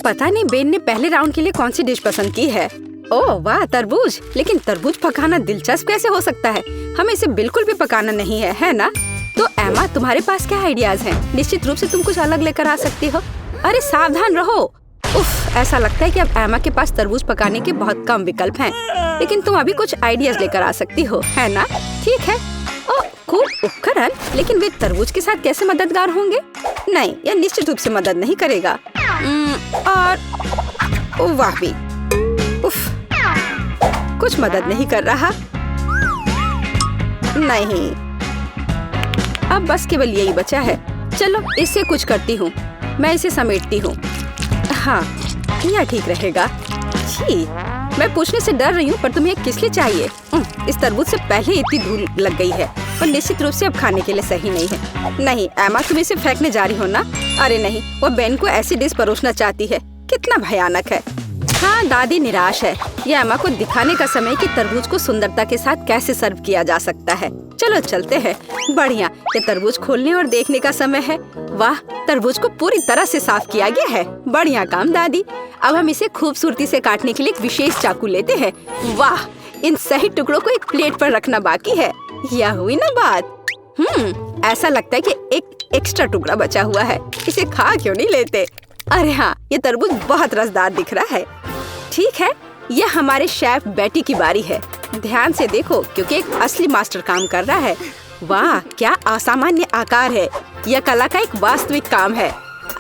पता नहीं बेन ने पहले राउंड के लिए कौन सी डिश पसंद की है। ओह वाह, तरबूज। लेकिन तरबूज पकाना दिलचस्प कैसे हो सकता है? हमें इसे बिल्कुल भी पकाना नहीं है ना? तो एमा, तुम्हारे पास क्या आइडियाज हैं? निश्चित रूप से तुम कुछ अलग लेकर आ सकती हो। अरे सावधान रहो। उफ, ऐसा लगता है कि अब एमा के पास तरबूज पकाने के बहुत कम विकल्प हैं। लेकिन तुम अभी कुछ आइडियाज लेकर आ सकती हो, है ना? ठीक है। ओह, खूब उपकरण, लेकिन वे तरबूज के साथ कैसे मददगार होंगे? नहीं, यह निश्चित रूप से मदद नहीं करेगा। और वाह भी, उफ, कुछ मदद नहीं कर रहा। नहीं, अब बस केवल यही बचा है। चलो इससे कुछ करती हूँ। मैं इसे समेटती हूँ। हाँ, यह ठीक रहेगा। छी, मैं पूछने से डर रही हूँ, पर तुम्हें किस लिए चाहिए? इस तरबूज से पहले इतनी धूल लग गई है और निश्चित रूप से अब खाने के लिए सही नहीं है। नहीं एमा, तुम इसे फेंकने जा रही हो ना? अरे नहीं, वो बेन को ऐसी डिश परोसना चाहती है। कितना भयानक है। हाँ, दादी निराश है। यह एमा को दिखाने का समय कि तरबूज को सुंदरता के साथ कैसे सर्व किया जा सकता है। चलो चलते हैं। बढ़िया, ये तरबूज खोलने और देखने का समय है। वाह, तरबूज को पूरी तरह से साफ किया गया है। बढ़िया काम दादी। अब हम इसे खूबसूरती से काटने के लिए एक विशेष चाकू लेते हैं। वाह, इन सही टुकड़ों को एक प्लेट पर रखना बाकी है। यह हुई ना बात। ऐसा लगता है कि एक एक्स्ट्रा टुकड़ा बचा हुआ है। इसे खा क्यों नहीं लेते? अरे हाँ, ये तरबूज बहुत रसदार दिख रहा है। ठीक है, यह हमारे शेफ बेटी की बारी है। ध्यान से देखो, क्योंकि एक असली मास्टर काम कर रहा है। वाह, क्या असामान्य आकार है। यह कला का एक वास्तविक काम है।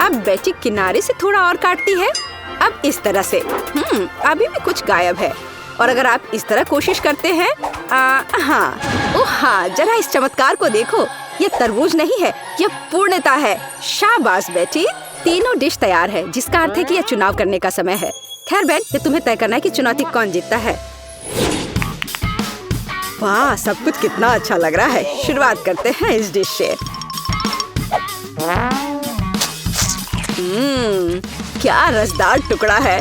अब बेटी किनारे से थोड़ा और काटती है। अब इस तरह से। अभी भी कुछ गायब है। और अगर आप इस तरह कोशिश करते हैं, हाँ, ओह हाँ, जरा इस चमत्कार को देखो। यह तरबूज नहीं है, यह पूर्णता है। शाबाश बेटी। तीनों डिश तैयार है, जिसका अर्थ है कि यह चुनाव करने का समय है। खैर बेन, ये तुम्हें तय करना है कि चुनौती कौन जीतता है। वाह, सब कुछ कितना अच्छा लग रहा है। शुरुआत करते हैं इस डिश से। क्या रसदार टुकड़ा है।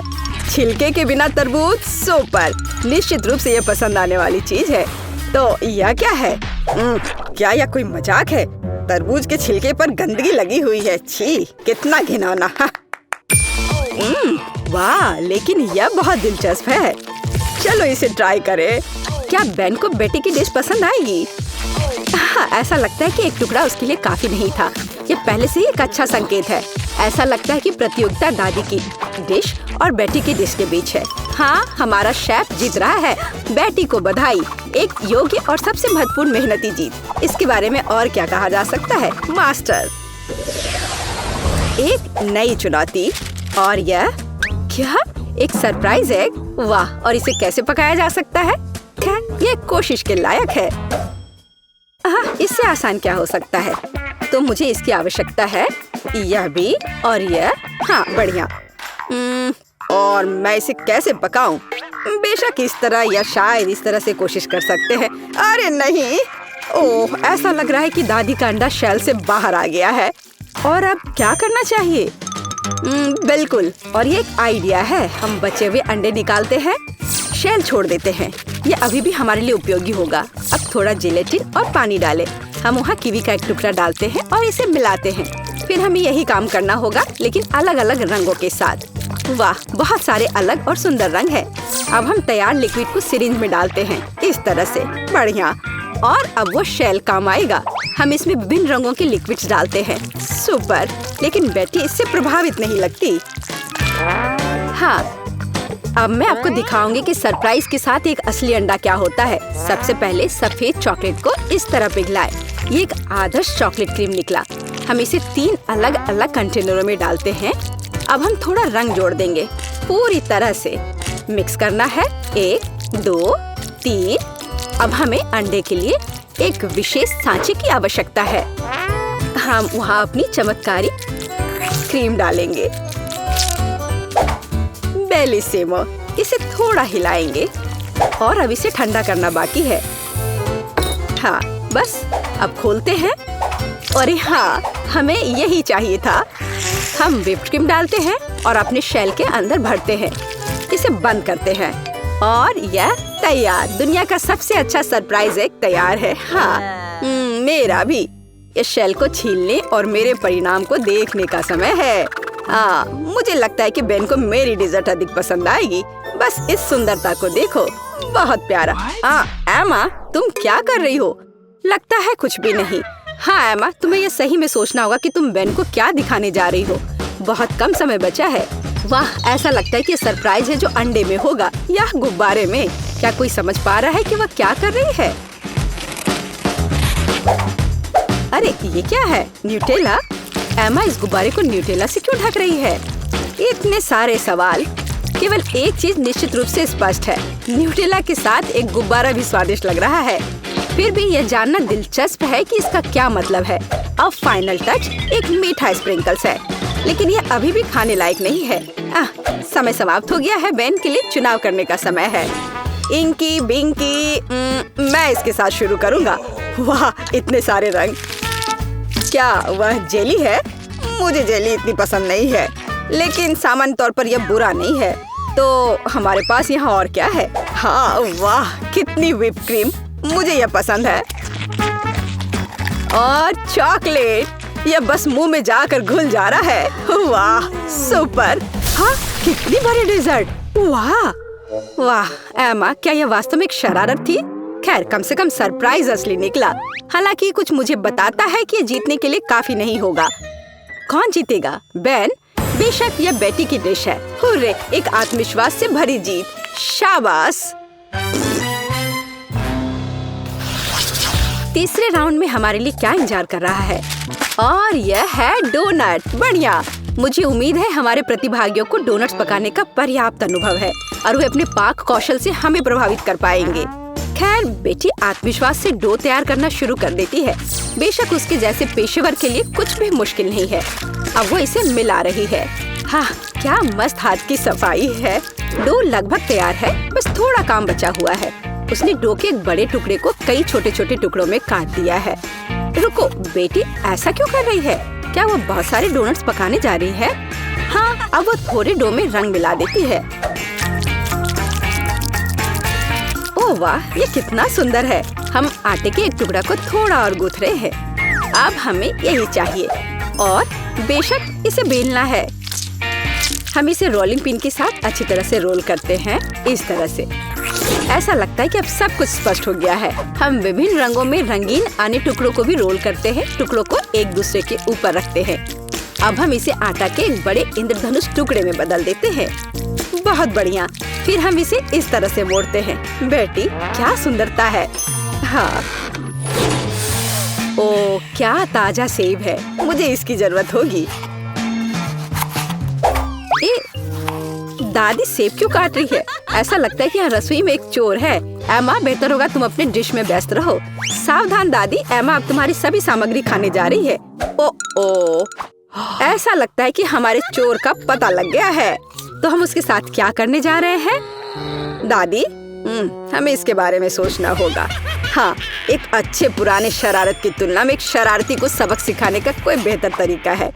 छिलके के बिना तरबूज सुपर। निश्चित रूप से ये पसंद आने वाली चीज है। तो यह क्या है? क्या यह कोई मजाक है? तरबूज के छिलके पर गंदगी लगी हुई है। छी, कितना घिनौना। वाह, लेकिन यह बहुत दिलचस्प है। चलो इसे ट्राई करें। क्या बेन को बेटी की डिश पसंद आएगी? हाँ, ऐसा लगता है कि एक टुकड़ा उसके लिए काफी नहीं था। ये पहले से ही एक अच्छा संकेत है। ऐसा लगता है कि प्रतियोगिता दादी की डिश और बेटी की डिश के बीच है। हाँ, हमारा शेफ जीत रहा है। बेटी को बधाई। एक योग्य और सबसे महत्वपूर्ण मेहनती जीत। इसके बारे में और क्या कहा जा सकता है? मास्टर। एक नई चुनौती। और यह क्या? एक सरप्राइज एग। वाह, और इसे कैसे पकाया जा सकता है? खैर, ये कोशिश के लायक है। हाँ, इससे आसान क्या हो सकता है? तो मुझे इसकी आवश्यकता है। यह भी और यह। हाँ, बढ़िया। और मैं इसे कैसे पकाऊं? बेशक इस तरह या शायद इस तरह से कोशिश कर सकते हैं। अरे नहीं। ओह, ऐसा लग रहा है कि दादी का अंडा शेल से बाहर आ गया है। और अब क्या करना चाहिए? बिल्कुल, और ये एक आइडिया है। हम बचे हुए अंडे निकालते हैं, शेल छोड़ देते हैं। ये अभी भी हमारे लिए उपयोगी होगा। अब थोड़ा जिलेटिन और पानी डालें। हम वहाँ कीवी का एक टुकड़ा डालते हैं और इसे मिलाते हैं। फिर हमें यही काम करना होगा, लेकिन अलग अलग रंगों के साथ। वाह, बहुत सारे अलग और सुंदर रंग है। अब हम तैयार लिक्विड को सिरिंज में डालते हैं, इस तरह से। बढ़िया। और अब वो शेल काम आएगा। हम इसमें विभिन्न रंगों के लिक्विड्स डालते हैं। सुपर। लेकिन बेटी इससे प्रभावित नहीं लगती। हाँ, अब मैं आपको दिखाऊंगी कि सरप्राइज के साथ एक असली अंडा क्या होता है। सबसे पहले सफेद चॉकलेट को इस तरह पिघलाएं। ये एक आदर्श चॉकलेट क्रीम निकला। हम इसे 3 अलग अलग कंटेनरों में डालते हैं। अब हम थोड़ा रंग जोड़ देंगे। पूरी तरह से मिक्स करना है। 1, 2, 3। अब हमें अंडे के लिए एक विशेष सांचे की आवश्यकता है। हम वहाँ अपनी चमत्कारी क्रीम डालेंगे। बेलिसिमो। इसे थोड़ा हिलाएंगे और अब इसे ठंडा करना बाकी है। हाँ, बस अब खोलते हैं। अरे हाँ, हमें यही चाहिए था। हम व्हिप्ड क्रीम डालते हैं और अपने शेल के अंदर भरते हैं। इसे बंद करते हैं और यह तैयार। दुनिया का सबसे अच्छा सरप्राइज एग तैयार है। हाँ, मेरा भी। इस शेल को छीलने और मेरे परिणाम को देखने का समय है। मुझे लगता है कि बेन को मेरी डेजर्ट अधिक पसंद आएगी। बस इस सुंदरता को देखो, बहुत प्यारा। एमा, तुम क्या कर रही हो? लगता है कुछ भी नहीं। हाँ एमा, तुम्हें यह सही में सोचना होगा कि तुम बेन को क्या दिखाने जा रही हो। बहुत कम समय बचा है। वाह, ऐसा लगता है कि सरप्राइज है जो अंडे में होगा या गुब्बारे में। क्या कोई समझ पा रहा है कि वह क्या कर रही है? अरे ये क्या है? न्यूटेला? एमा इस गुब्बारे को न्यूटेला से क्यों ढक रही है? इतने सारे सवाल। केवल एक चीज निश्चित रूप से स्पष्ट है, न्यूटेला के साथ एक गुब्बारा भी स्वादिष्ट लग रहा है। फिर भी यह जानना दिलचस्प है कि इसका क्या मतलब है। अब फाइनल टच एक मीठा स्प्रिंकल्स है, लेकिन यह अभी भी खाने लायक नहीं है। समय समाप्त हो गया है। बेन के लिए चुनाव करने का समय है। इंकी बिंकी, मैं इसके साथ शुरू करूँगा। वाह, इतने सारे रंग। क्या वह जेली है? मुझे जेली इतनी पसंद नहीं है, लेकिन सामान्य तौर पर यह बुरा नहीं है। तो हमारे पास यहाँ और क्या है? हाँ, वाह कितनी व्हिप क्रीम, मुझे यह पसंद है। और चॉकलेट, यह बस मुंह में जाकर घुल जा रहा है। वाह सुपर। हाँ, कितनी बड़ी डेजर्ट। वाह वाह एमा, क्या यह वास्तव में एक शरारत थी? खैर, कम से कम सरप्राइज असली निकला। हालांकि कुछ मुझे बताता है कि जीतने के लिए काफी नहीं होगा। कौन जीतेगा? बेन? बेशक यह बेटी की डिश है। हुर्रे, एक आत्मविश्वास से भरी जीत। शाबाश। तीसरे राउंड में हमारे लिए क्या इंतजार कर रहा है? और यह है डोनट। बढ़िया। मुझे उम्मीद है हमारे प्रतिभागियों को डोनट्स पकाने का पर्याप्त अनुभव है और वे अपने पाक कौशल से हमें प्रभावित कर पाएंगे। खैर, बेटी आत्मविश्वास से डो तैयार करना शुरू कर देती है। बेशक उसके जैसे पेशेवर के लिए कुछ भी मुश्किल नहीं है। अब वो इसे मिला रही है। हाँ, क्या मस्त हाथ की सफाई है। डो लगभग तैयार है, बस थोड़ा काम बचा हुआ है। उसने डो के एक बड़े टुकड़े को कई छोटे छोटे टुकड़ों में काट दिया है। रुको, बेटी ऐसा क्यों कर रही है? क्या वो बहुत सारे डोनट्स पकाने जा रही है? हाँ, अब वो थोड़े डो में रंग मिला देती है। ओह वाह, ये कितना सुंदर है। हम आटे के एक टुकड़ा को थोड़ा और गूंथ रहे हैं। अब हमें यही चाहिए और बेशक इसे बेलना है। हम इसे रोलिंग पिन के साथ अच्छी तरह से रोल करते हैं, इस तरह से। ऐसा लगता है कि अब सब कुछ स्पष्ट हो गया है। हम विभिन्न रंगों में रंगीन अन्य टुकड़ों को भी रोल करते हैं, टुकड़ों को एक दूसरे के ऊपर रखते हैं। अब हम इसे आटा के एक बड़े इंद्रधनुष टुकड़े में बदल देते हैं। बहुत बढ़िया। फिर हम इसे इस तरह से मोड़ते हैं। बेटी, क्या सुंदरता है। हाँ, ओ क्या ताजा सेब है, मुझे इसकी जरूरत होगी। दादी सेब क्यों काट रही है? ऐसा लगता है कि यहाँ रसोई में एक चोर है। एमा, बेहतर होगा तुम अपने डिश में व्यस्त रहो। सावधान दादी, एमा अब तुम्हारी सभी सामग्री खाने जा रही है। ओ, ऐसा लगता है कि हमारे चोर का पता लग गया है। तो हम उसके साथ क्या करने जा रहे हैं? दादी, हमें इसके बारे में सोचना होगा। हाँ, एक अच्छे पुराने शरारत की तुलना में एक शरारती को सबक सिखाने का कोई बेहतर तरीका है।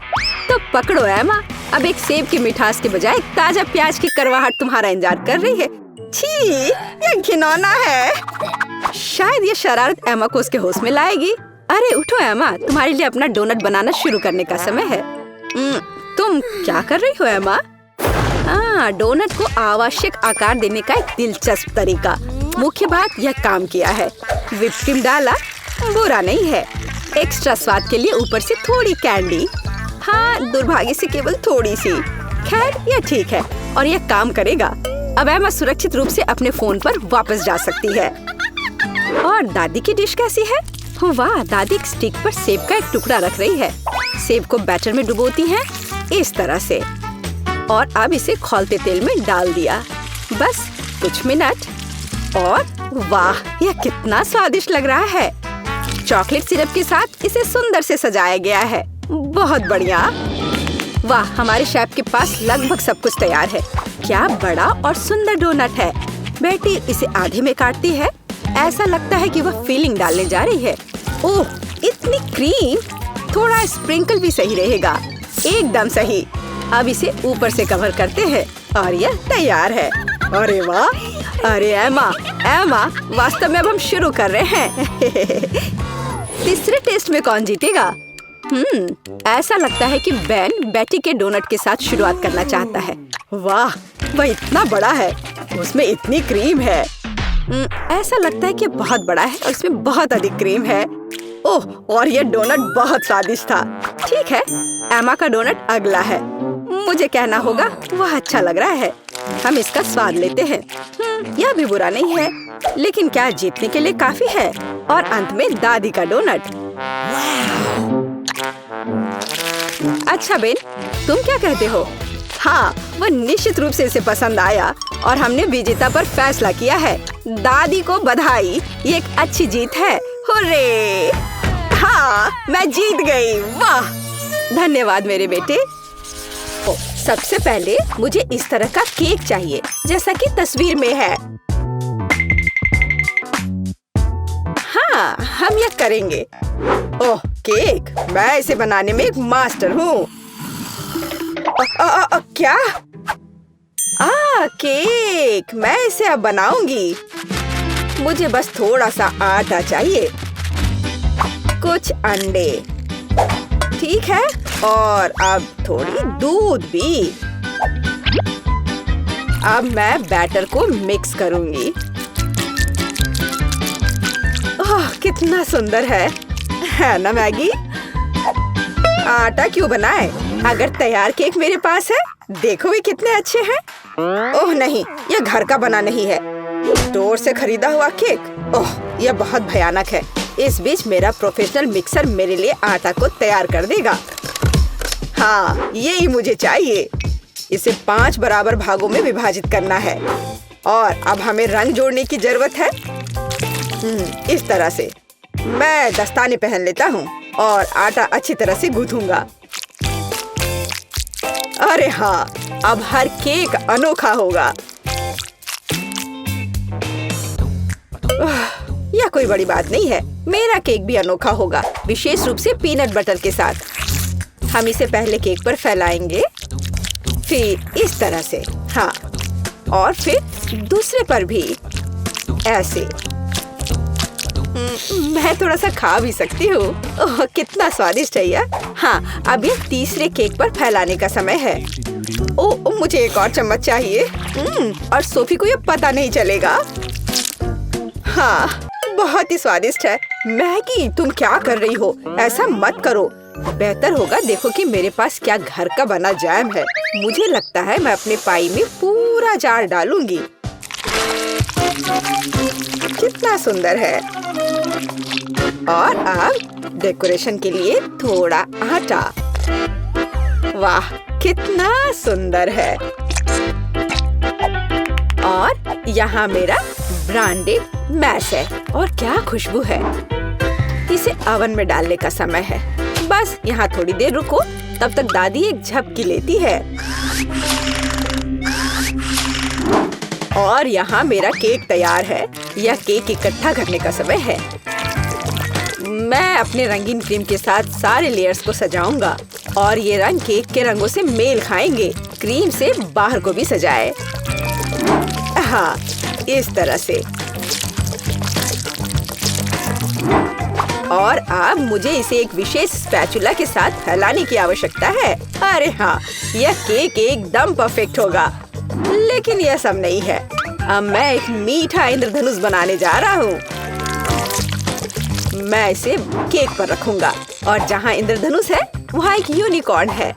तो पकड़ो एमा, अब एक सेब की मिठास के बजाय एक ताजा प्याज की करवाहट तुम्हारा इंतजार कर रही है। छी, ये घिनौना है। शायद ये शरारत एमा को उसके होश में लाएगी। अरे उठो एमा, तुम्हारे लिए अपना डोनट बनाना शुरू करने का समय है। तुम क्या कर रही हो एमा? डोनट को आवश्यक आकार देने का एक दिलचस्प तरीका। मुख्य बात, यह काम किया है। व्हिप क्रीम डाला, बुरा नहीं है। एक्स्ट्रा स्वाद के लिए ऊपर से थोड़ी कैंडी। हाँ, दुर्भाग्य से केवल थोड़ी सी। खैर, यह ठीक है और यह काम करेगा। अब एमा सुरक्षित रूप से अपने फोन पर वापस जा सकती है। और दादी की डिश कैसी है? वाह, दादी एक स्टिक पर सेब का एक टुकड़ा रख रही है। सेब को बैटर में डुबोती हैं, इस तरह से, और अब इसे खौलते तेल में डाल दिया। बस कुछ मिनट और वाह, यह कितना स्वादिष्ट लग रहा है। चॉकलेट सिरप के साथ इसे सुंदर से सजाया गया है। बहुत बढ़िया। वाह, हमारे शेफ के पास लगभग सब कुछ तैयार है। क्या बड़ा और सुंदर डोनट है। बेटी इसे आधे में काटती है। ऐसा लगता है कि वह फिलिंग डालने जा रही है। ओह, इतनी क्रीम। थोड़ा स्प्रिंकल भी सही रहेगा। एकदम सही। अब इसे ऊपर से कवर करते हैं और यह तैयार है। अरे वाह। अरे एमा, वास्तव में अब हम शुरू कर रहे हैं। तीसरे टेस्ट में कौन जीतेगा? ऐसा लगता है कि बेन बेटी के डोनट के साथ शुरुआत करना चाहता है। वाह, वह इतना बड़ा है, उसमें इतनी क्रीम है। ऐसा लगता है कि बहुत बड़ा है और इसमें बहुत अधिक क्रीम है। ओह, और ये डोनट बहुत स्वादिष्ट था। ठीक है, एमा का डोनट अगला है। मुझे कहना होगा वह अच्छा लग रहा है। हम इसका स्वाद लेते हैं। यह भी बुरा नहीं है, लेकिन क्या जीतने के लिए काफी है? और अंत में दादी का डोनट। अच्छा बेन, तुम क्या कहते हो? हाँ, वह निश्चित रूप से इसे पसंद आया और हमने विजेता पर फैसला किया है। दादी को बधाई, ये एक अच्छी जीत है। हुर्रे! हाँ, मैं जीत गई। वाह, धन्यवाद मेरे बेटे। सबसे पहले मुझे इस तरह का केक चाहिए जैसा कि तस्वीर में है। हाँ, हम यह करेंगे। ओह, केक! मैं इसे बनाने में एक मास्टर हूँ। क्या? केक! मैं इसे अब बनाऊंगी। मुझे बस थोड़ा सा आटा चाहिए, कुछ अंडे, ठीक है, और अब थोड़ी दूध भी। अब मैं बैटर को मिक्स करूंगी। ओह, कितना सुंदर है ना मैगी? आटा क्यों बनाए? अगर तैयार केक मेरे पास है, देखो ये कितने अच्छे हैं। ओह नहीं, यह घर का बना नहीं है, स्टोर से खरीदा हुआ केक। ओह, यह बहुत भयानक है। इस बीच मेरा प्रोफेशनल मिक्सर मेरे लिए आटा को तैयार कर देगा। हाँ, यही मुझे चाहिए। इसे 5 बराबर भागों में विभाजित करना है और अब हमें रंग जोड़ने की जरूरत है। इस तरह से मैं दस्ताने पहन लेता हूँ और आटा अच्छी तरह से गूंथूंगा। अरे हाँ, अब हर केक अनोखा होगा। यह कोई बड़ी बात नहीं है, मेरा केक भी अनोखा होगा, विशेष रूप से पीनट बटर के साथ। हम इसे पहले केक पर फैलाएंगे, फिर इस तरह से, हाँ, और फिर दूसरे पर भी ऐसे। मैं थोड़ा सा खा भी सकती हूँ। ओह, कितना स्वादिष्ट है यह। हाँ, अब ये तीसरे केक पर फैलाने का समय है। ओह, मुझे एक और चम्मच चाहिए। और सोफी को ये पता नहीं चलेगा। हाँ, बहुत ही स्वादिष्ट है। मैगी, तुम क्या कर रही हो? ऐसा मत करो। बेहतर होगा देखो कि मेरे पास क्या घर का बना जैम है। मुझे लगता है मैं अपने पाई में पूरा जार डालूंगी। कितना सुंदर है। और अब डेकोरेशन के लिए थोड़ा आटा। वाह, कितना सुंदर है। और यहाँ मेरा ब्रांडेड मैश है और क्या खुशबू है। इसे ओवन में डालने का समय है। बस यहाँ थोड़ी देर रुको, तब तक दादी एक झपकी लेती है। और यहाँ मेरा केक तैयार है। यह केक इकट्ठा करने का समय है। मैं अपने रंगीन क्रीम के साथ सारे लेयर्स को सजाऊंगा और ये रंग केक के रंगों से मेल खाएंगे। क्रीम से बाहर को भी सजाए। हाँ, इस तरह से। और अब मुझे इसे एक विशेष स्पैचुला के साथ फैलाने की आवश्यकता है। अरे हाँ, यह केक एकदम परफेक्ट होगा। लेकिन यह सब नहीं है। अब मैं एक मीठा इंद्रधनुष बनाने जा रहा हूँ। मैं इसे केक पर रखूंगा और जहाँ इंद्रधनुष है वहाँ एक यूनिकॉर्न है।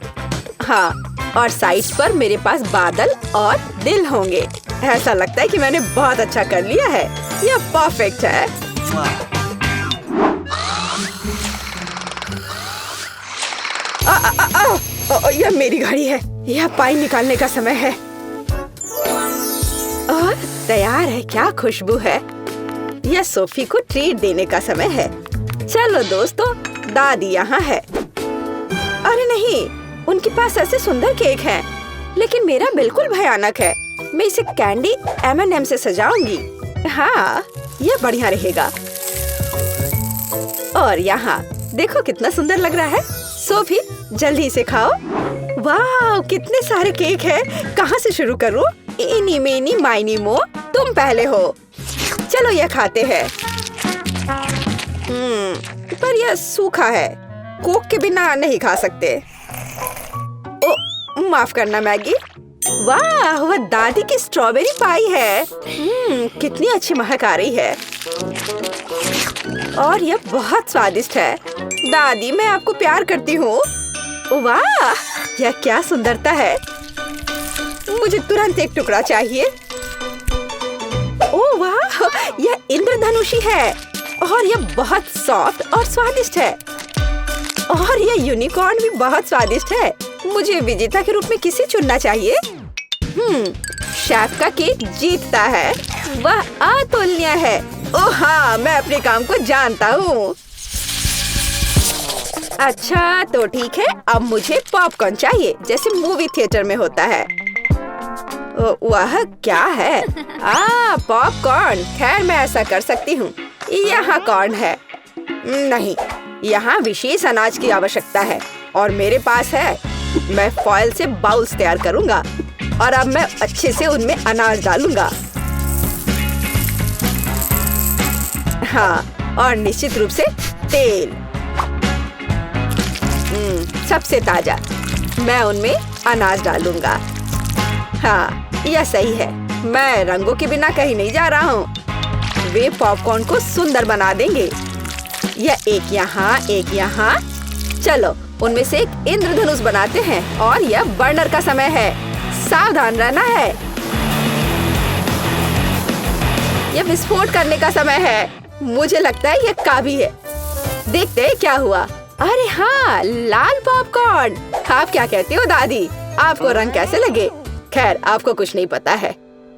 हाँ, और साइड्स पर मेरे पास बादल और दिल होंगे। ऐसा लगता है कि मैंने बहुत अच्छा कर लिया है। यह परफेक्ट है। यह मेरी घड़ी है। यह पाई निकालने का समय है। और तैयार है। क्या खुशबू है। यह सोफी को ट्रीट देने का समय है। चलो दोस्तों, दादी यहाँ है। अरे नहीं, उनके पास ऐसे सुंदर केक हैं, लेकिन मेरा बिल्कुल भयानक है। मैं इसे कैंडी M&M से सजाऊंगी। हाँ, यह बढ़िया रहेगा। और यहाँ देखो कितना सुंदर लग रहा है। सोफी, जल्दी इसे खाओ। वाह, कितने सारे केक हैं। कहाँ से शुरू करूँ? इनी मेनी माइनी मो, तुम पहले हो। चलो यह खाते हैं। पर यह सूखा है। कोक के बिना नहीं खा सकते। ओ, माफ करना मैगी। वाह, वह दादी की स्ट्रॉबेरी पाई है। कितनी अच्छी महक आ रही है और यह बहुत स्वादिष्ट है। दादी, मैं आपको प्यार करती हूँ। वाह, यह क्या सुंदरता है। मुझे तुरंत एक टुकड़ा चाहिए। ओह वाह, यह इंद्रधनुषी है और यह बहुत सॉफ्ट और स्वादिष्ट है। और यह यूनिकॉर्न भी बहुत स्वादिष्ट है। मुझे विजेता के रूप में किसे चुनना चाहिए? शेफ का केक जीतता है। वह अतुलनीय है। ओह हाँ, मैं अपने काम को जानता हूँ। अच्छा तो ठीक है, अब मुझे पॉपकॉर्न चाहिए जैसे मूवी थिएटर में होता है। वह क्या है? पॉपकॉर्न। खैर, मैं ऐसा कर सकती हूँ। यहाँ कॉर्न है। नहीं, यहाँ विशेष अनाज की आवश्यकता है और मेरे पास है। मैं फॉइल से बाउल्स तैयार करूँगा और अब मैं अच्छे से उनमें अनाज डालूंगा। हाँ, और निश्चित रूप से तेल। सबसे ताजा। मैं उनमें अनाज डालूंगा। हाँ, यह सही है। मैं रंगों के बिना कहीं नहीं जा रहा हूँ। वे पॉपकॉर्न को सुंदर बना देंगे। यह एक यहाँ, एक यहाँ। चलो, उनमें से एक इंद्रधनुष बनाते हैं और यह बर्नर का समय है। सावधान रहना है। यह विस्फोट करने का समय है। मुझे लगता है यह काफी है। देखते हैं क्या हुआ। अरे हाँ, लाल पॉपकॉर्न। आप क्या कहते हो दादी? आपको रंग कैसे लगे? खैर, आपको कुछ नहीं पता है।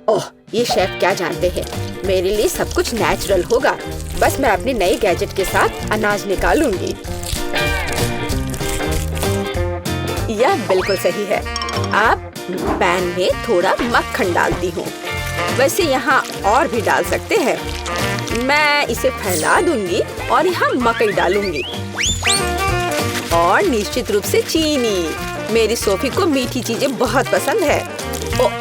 ओह, ये शेफ क्या जानते हैं। मेरे लिए सब कुछ नेचुरल होगा। बस मैं अपने नए गैजेट के साथ अनाज निकालूंगी। यह बिल्कुल सही है। आप पैन में थोड़ा मक्खन डालती हूँ। वैसे यहाँ और भी डाल सकते हैं। मैं इसे फैला दूंगी और यहाँ मकई डालूंगी और निश्चित रूप से चीनी। मेरी सोफी को मीठी चीजें बहुत पसंद है।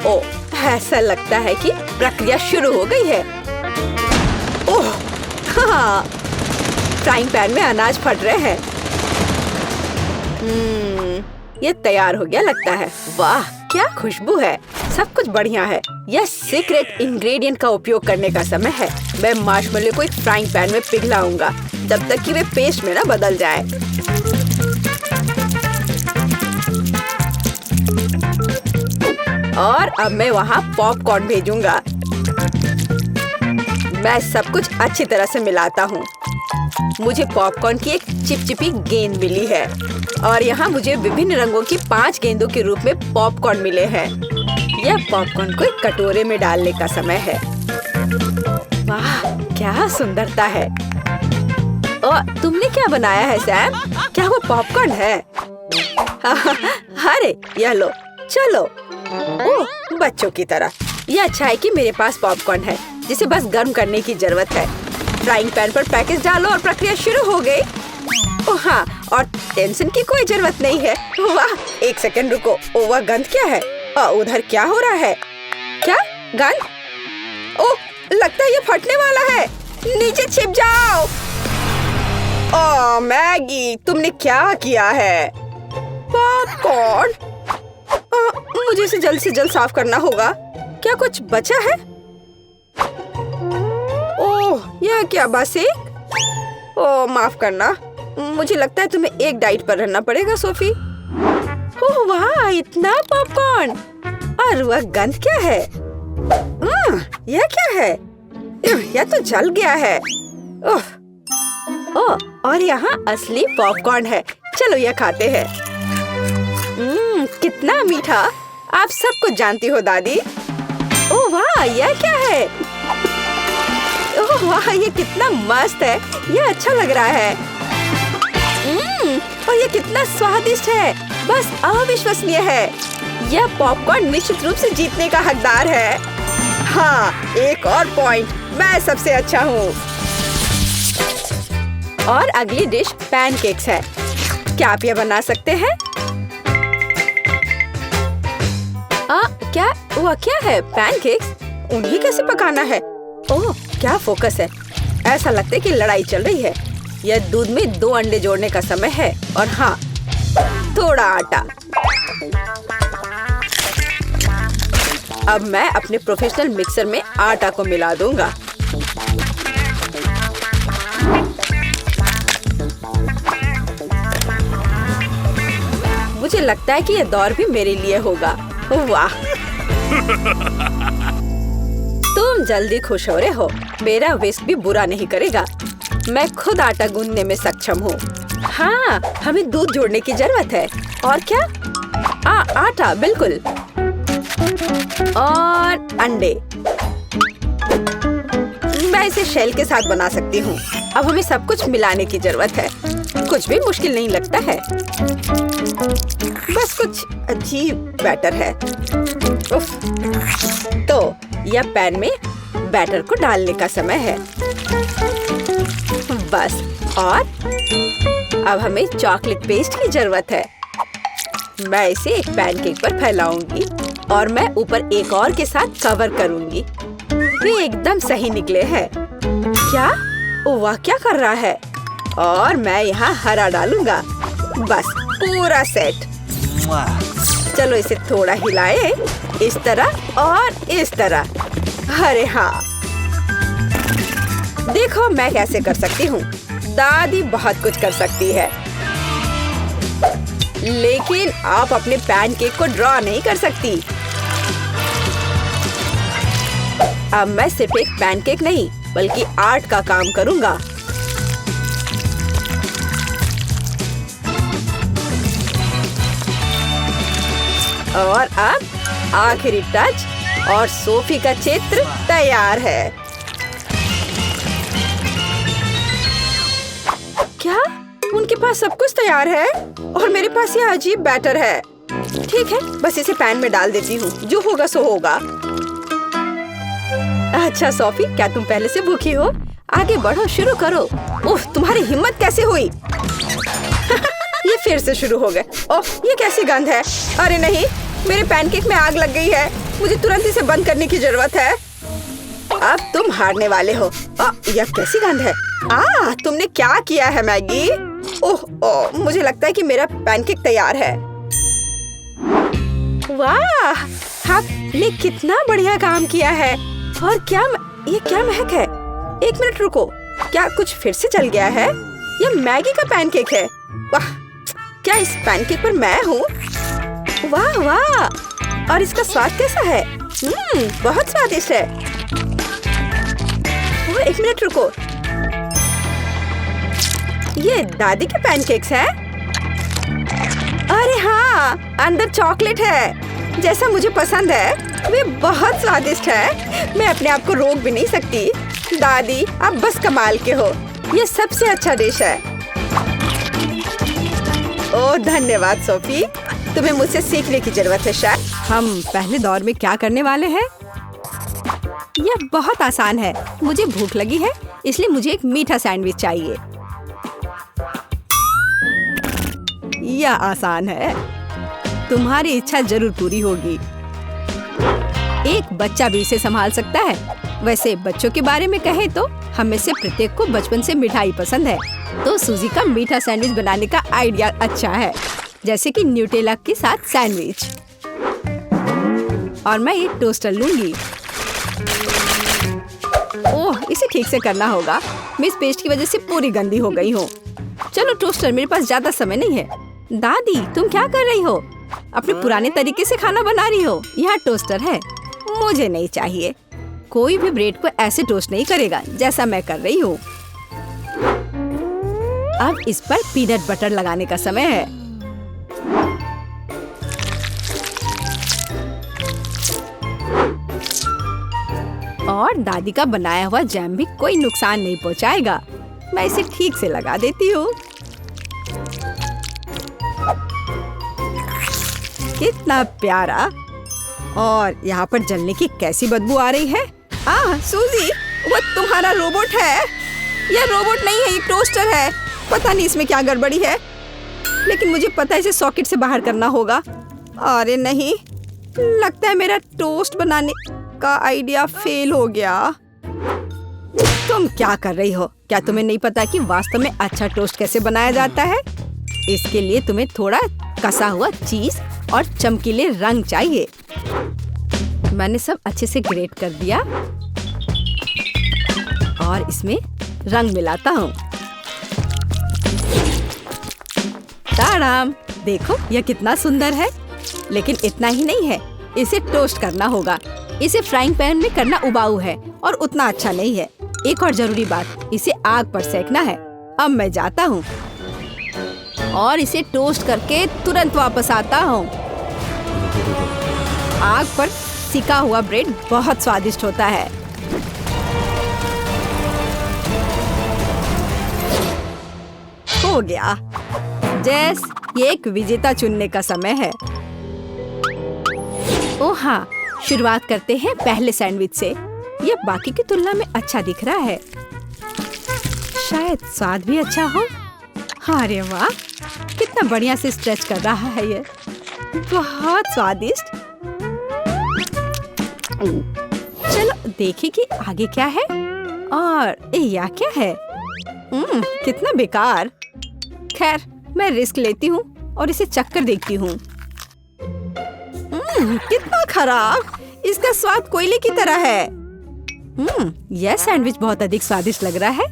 ओ, ऐसा लगता है कि प्रक्रिया शुरू हो गई है। ओह हाँ, फ्राइंग पैन में अनाज फट रहे हैं। ये तैयार हो गया लगता है। वाह, क्या खुशबू है। सब कुछ बढ़िया है। यह सीक्रेट इंग्रेडिएंट का उपयोग करने का समय है। मैं मार्शमेलो को एक फ्राइंग पैन में पिघलाऊंगा जब तक कि वे पेस्ट में न बदल जाए। और अब मैं वहाँ पॉपकॉर्न भेजूंगा। मैं सब कुछ अच्छी तरह से मिलाता हूँ। मुझे पॉपकॉर्न की एक चिपचिपी गेंद मिली है और यहाँ मुझे विभिन्न रंगों की 5 गेंदों के रूप में पॉपकॉर्न मिले हैं। यह पॉपकॉर्न को एक कटोरे में डालने का समय है। वाह, क्या सुंदरता है। और तुमने क्या बनाया है सैम? क्या वो पॉपकॉर्न है? अरे यह लो, चलो। ओह, बच्चों की तरह। यह अच्छा है कि मेरे पास पॉपकॉर्न है जिसे बस गर्म करने की जरूरत है। फ्राइंग पैन पर पैकेज डालो और प्रक्रिया शुरू हो गई। ओह हाँ, और टेंशन की कोई जरूरत नहीं है। वाह, एक सेकंड रुको। ओह, वह गंध क्या है? उधर क्या हो रहा है? क्या गंध? ओह, लगता है ये फटने वाला है। नीचे छिप जाओ। ओह मैगी, तुमने क्या किया है? पॉपकॉर्न। मुझे इसे जल्द से जल्द साफ करना होगा। क्या कुछ बचा है? ओह, यह क्या बस एक? ओह, माफ करना। मुझे लगता है तुम्हें एक डाइट पर रहना पड़ेगा सोफी। ओह वाह, इतना पॉपकॉर्न। और वह गंध क्या है? यह क्या है? यह तो जल गया है। ओह, और यहाँ असली पॉपकॉर्न है। चलो यह खाते हैं। कितना मीठा। आप सब कुछ जानती हो दादी। ओह वाह, यह क्या है? ओह वाह, ये कितना मस्त है। यह अच्छा लग रहा है। और ये कितना स्वादिष्ट है। बस अविश्वसनीय है। यह पॉपकॉर्न निश्चित रूप से जीतने का हकदार है। हाँ, एक और पॉइंट। मैं सबसे अच्छा हूँ। और अगली डिश पैनकेक्स है। क्या आप यह बना सकते हैं? क्या वह क्या है? पैनकेक्स? उन्हें कैसे पकाना है? ओह, क्या फोकस है। ऐसा लगता है कि लड़ाई चल रही है। यह दूध में 2 अंडे जोड़ने का समय है और हाँ, थोड़ा आटा। अब मैं अपने प्रोफेशनल मिक्सर में आटा को मिला दूंगा। मुझे लगता है कि यह दौर भी मेरे लिए होगा। वाह! तुम जल्दी खुश हो रहे हो। मेरा विस्क भी बुरा नहीं करेगा। मैं खुद आटा गूंदने में सक्षम हूँ। हाँ, हमें दूध जोड़ने की जरूरत है। और क्या? आटा, बिल्कुल। और अंडे। मैं इसे शेल के साथ बना सकती हूँ। अब हमें सब कुछ मिलाने की जरूरत है। कुछ भी मुश्किल नहीं लगता है। बस कुछ अजीब बैटर है। उफ। तो यह पैन में बैटर को डालने का समय है। बस, और अब हमें चॉकलेट पेस्ट की जरूरत है। मैं इसे एक पैनकेक पर फैलाऊंगी और मैं ऊपर एक और के साथ कवर करूंगी। ये एकदम सही निकले हैं। क्या? वाह, क्या कर रहा है? और मैं यहाँ हरा डालूंगा। बस, पूरा सेट। चलो इसे थोड़ा हिलाए, इस तरह और इस तरह। अरे हाँ, देखो मैं कैसे कर सकती हूँ। दादी बहुत कुछ कर सकती है, लेकिन आप अपने पैनकेक को ड्रॉ नहीं कर सकती। अब मैं सिर्फ एक पैनकेक नहीं, बल्कि आर्ट का काम करूँगा। और अब आखिरी टच, और सोफी का चित्र तैयार है। क्या? उनके पास सब कुछ तैयार है और मेरे पास ये अजीब बैटर है। ठीक है, बस इसे पैन में डाल देती हूँ। जो होगा सो होगा। अच्छा सोफी, क्या तुम पहले से भूखी हो? आगे बढ़ो, शुरू करो। ओह, तुम्हारी हिम्मत कैसे हुई? ये फिर से शुरू हो गए। ओह, ये कैसी गंध है? अरे नहीं, मेरे पैनकेक में आग लग गई है। मुझे तुरंत इसे बंद करने की जरूरत है। अब तुम हारने वाले हो। यह कैसी गंध है? तुमने क्या किया है मैगी? ओह, मुझे लगता है कि मेरा पैनकेक तैयार है। वाह, आपने कितना बढ़िया काम किया है। और क्या ये क्या महक है? एक मिनट रुको, क्या कुछ फिर से जल गया है? यह मैगी का पैनकेक है। वाह, क्या इस पैनकेक पर मैं हूँ? वाह वाह, और इसका स्वाद कैसा है? बहुत स्वादिष्ट है। एक मिनट रुको, ये दादी के पैनकेक्स हैं? अरे हाँ, अंदर चॉकलेट है, जैसा मुझे पसंद है। वे बहुत स्वादिष्ट है। मैं अपने आप को रोक भी नहीं सकती। दादी, आप बस कमाल के हो। ये सबसे अच्छा डिश है। ओह धन्यवाद सोफी, तुम्हें मुझसे सीखने की जरूरत है। शायद हम पहले दौर में क्या करने वाले हैं? यह बहुत आसान है। मुझे भूख लगी है, इसलिए मुझे एक मीठा सैंडविच चाहिए। यह आसान है, तुम्हारी इच्छा जरूर पूरी होगी। एक बच्चा भी इसे संभाल सकता है। वैसे बच्चों के बारे में कहें तो हम में से प्रत्येक को बचपन से मिठाई पसंद है, तो सूजी का मीठा सैंडविच बनाने का आइडिया अच्छा है, जैसे कि न्यूटेला के साथ सैंडविच। और मैं एक टोस्टर लूंगी। ओह, इसे ठीक से करना होगा। मैं इस पेस्ट की वजह से पूरी गंदी हो गई हूँ। चलो टोस्टर, मेरे पास ज्यादा समय नहीं है। दादी, तुम क्या कर रही हो? अपने पुराने तरीके से खाना बना रही हो। यहाँ टोस्टर है। मुझे नहीं चाहिए। कोई भी ब्रेड को ऐसे टोस्ट नहीं करेगा जैसा मैं कर रही हूँ। अब इस पर पीनट बटर लगाने का समय है। और दादी का बनाया हुआ जैम भी कोई नुकसान नहीं पहुँचाएगा। मैं इसे ठीक से लगा देती हूँ। कितना प्यारा। और यहाँ पर जलने की कैसी बदबू आ रही है? सूजी, वो तुम्हारा रोबोट है। यह रोबोट नहीं है, ये टोस्टर है। पता नहीं इसमें क्या गड़बड़ी है, लेकिन मुझे पता है इसे सॉकेट से बाहर करना होगा। अरे नहीं, लगता है मेरा टोस्ट बनाने का आइडिया फेल हो गया। तुम क्या कर रही हो? क्या तुम्हें नहीं पता कि वास्तव में अच्छा टोस्ट कैसे बनाया जाता है? इसके लिए तुम्हें थोड़ा कसा हुआ चीज और चमकीले रंग चाहिए। मैंने सब अच्छे से ग्रेट कर दिया और इसमें रंग मिलाता हूँ। ताड़ाम! देखो यह कितना सुंदर है। लेकिन इतना ही नहीं है, इसे टोस्ट करना होगा। इसे फ्राइंग पैन में करना उबाऊ है और उतना अच्छा नहीं है। एक और जरूरी बात, इसे आग पर सेकना है। अब मैं जाता हूँ और इसे टोस्ट करके तुरंत वापस आता हूँ। आग पर सिका हुआ ब्रेड बहुत स्वादिष्ट होता है। हो गया। जेस, ये एक विजेता चुनने का समय है। ओह हाँ, शुरुआत करते हैं पहले सैंडविच से। यह बाकी की तुलना में अच्छा दिख रहा है। शायद स्वाद भी अच्छा हो। अरे वाह, कितना बढ़िया से स्ट्रेच कर रहा है ये। बहुत स्वादिष्ट। चलो देखें कि आगे क्या है। और यह क्या है? कितना बेकार। खैर, मैं रिस्क लेती हूँ और इसे चखकर देखती हूँ। कितना खराब। इसका स्वाद कोयले की तरह है। यह सैंडविच बहुत अधिक स्वादिष्ट लग रहा है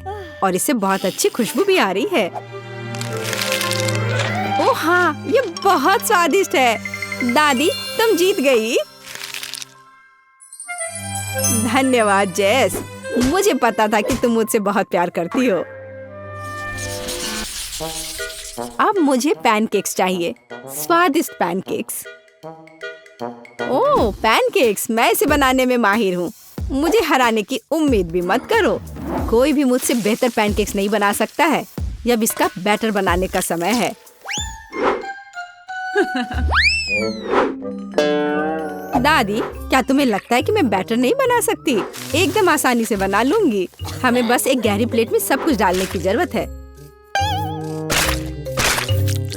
और इससे बहुत अच्छी खुशबू भी आ रही है। ओह हाँ, ये बहुत स्वादिष्ट है। दादी, तुम जीत गई। धन्यवाद जेस। मुझे पता था कि तुम मुझसे बहुत प्यार करती हो। अब मुझे पैनकेक्स चाहिए। स्वादिष्ट पैनकेक्स। ओह, पैनकेक्स! मैं इसे बनाने में माहिर हूँ। मुझे हराने की उम्मीद भी मत करो। कोई भी मुझसे बेहतर पैनकेक्स नहीं बना सकता है। अब इसका बैटर बनाने का समय है। दादी, क्या तुम्हें लगता है कि मैं बैटर नहीं बना सकती? एकदम आसानी से बना लूंगी। हमें बस एक गहरी प्लेट में सब कुछ डालने की जरूरत है।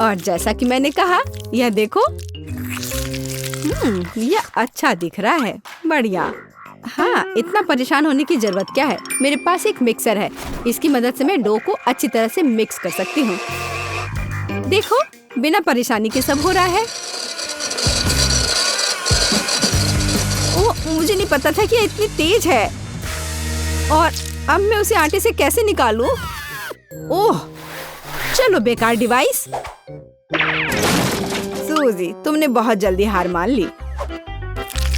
और जैसा कि मैंने कहा, यह देखो। यह अच्छा दिख रहा है। बढ़िया। हाँ, इतना परेशान होने की जरूरत क्या है? मेरे पास एक मिक्सर है। इसकी मदद से मैं डो को अच्छी तरह से मिक्स कर सकती हूँ। देखो, बिना परेशानी के सब हो रहा है। ओह, मुझे नहीं पता था कि ये इतनी तेज है। और अब मैं उसे आटे से कैसे निकालूं? ओह, चलो बेकार डिवाइस। सूजी, तुमने बहुत जल्दी हार मान ली।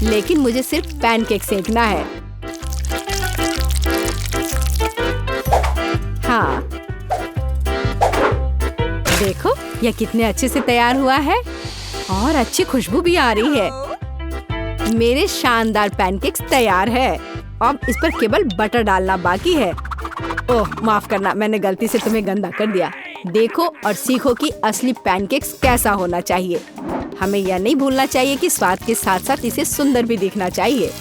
लेकिन मुझे सिर्फ पैनकेक सेकना है। हाँ, देखो यह कितने अच्छे से तैयार हुआ है और अच्छी खुशबू भी आ रही है। मेरे शानदार पैनकेक्स तैयार है। अब इस पर केवल बटर डालना बाकी है। ओह, माफ करना, मैंने गलती से तुम्हें गंदा कर दिया। देखो और सीखो कि असली पैनकेक्स कैसा होना चाहिए। हमें यह नहीं भूलना चाहिए कि स्वाद के साथ साथ इसे सुंदर भी दिखना चाहिए।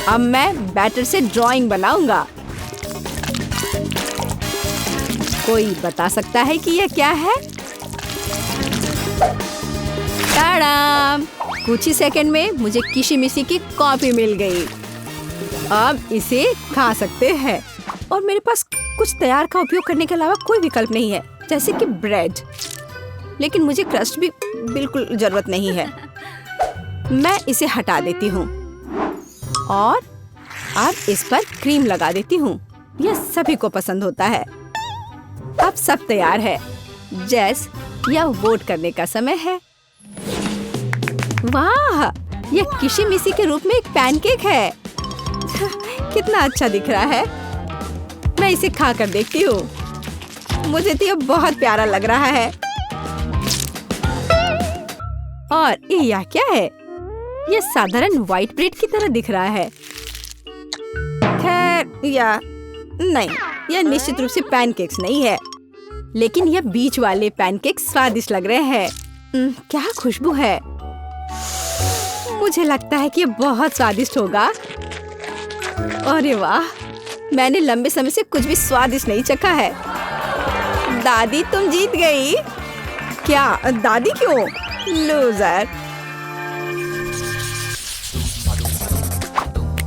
अब मैं बैटर से ड्राइंग बनाऊंगा। कोई बता सकता है कि यह क्या है? ताड़ाम! कुछ ही सेकंड में मुझे किशी-मिशी की कॉफी मिल गई। अब इसे खा सकते हैं। और मेरे पास कुछ तैयार का उपयोग करने के अलावा कोई विकल्प नहीं है, जैसे कि ब्रेड। लेकिन मुझे क्रस्ट भी बिल्कुल जरूरत नहीं है। मैं इसे हटा देती हूँ और अब इस पर क्रीम लगा देती हूँ। यह सभी को पसंद होता है। अब सब तैयार है। जेस, यह वोट करने का समय है। वाह, यह किशी-मिशी के रूप में एक पैनकेक है। कितना अच्छा दिख रहा है। मैं इसे खा कर देखती हूँ। मुझे तो यह बहुत प्यारा लग रहा है। और यह क्या है? यह साधारण व्हाइट ब्रेड की तरह दिख रहा है। खैर, या नहीं, यह निश्चित रूप से पैनकेक्स नहीं है। लेकिन यह बीच वाले पैनकेक्स स्वादिष्ट लग रहे हैं। क्या खुशबू है। मुझे लगता है कि यह बहुत स्वादिष्ट होगा। अरे वाह, मैंने लंबे समय से कुछ भी स्वादिष्ट नहीं चखा है। दादी, तुम जीत गई। क्या? दादी क्यों? लूजर।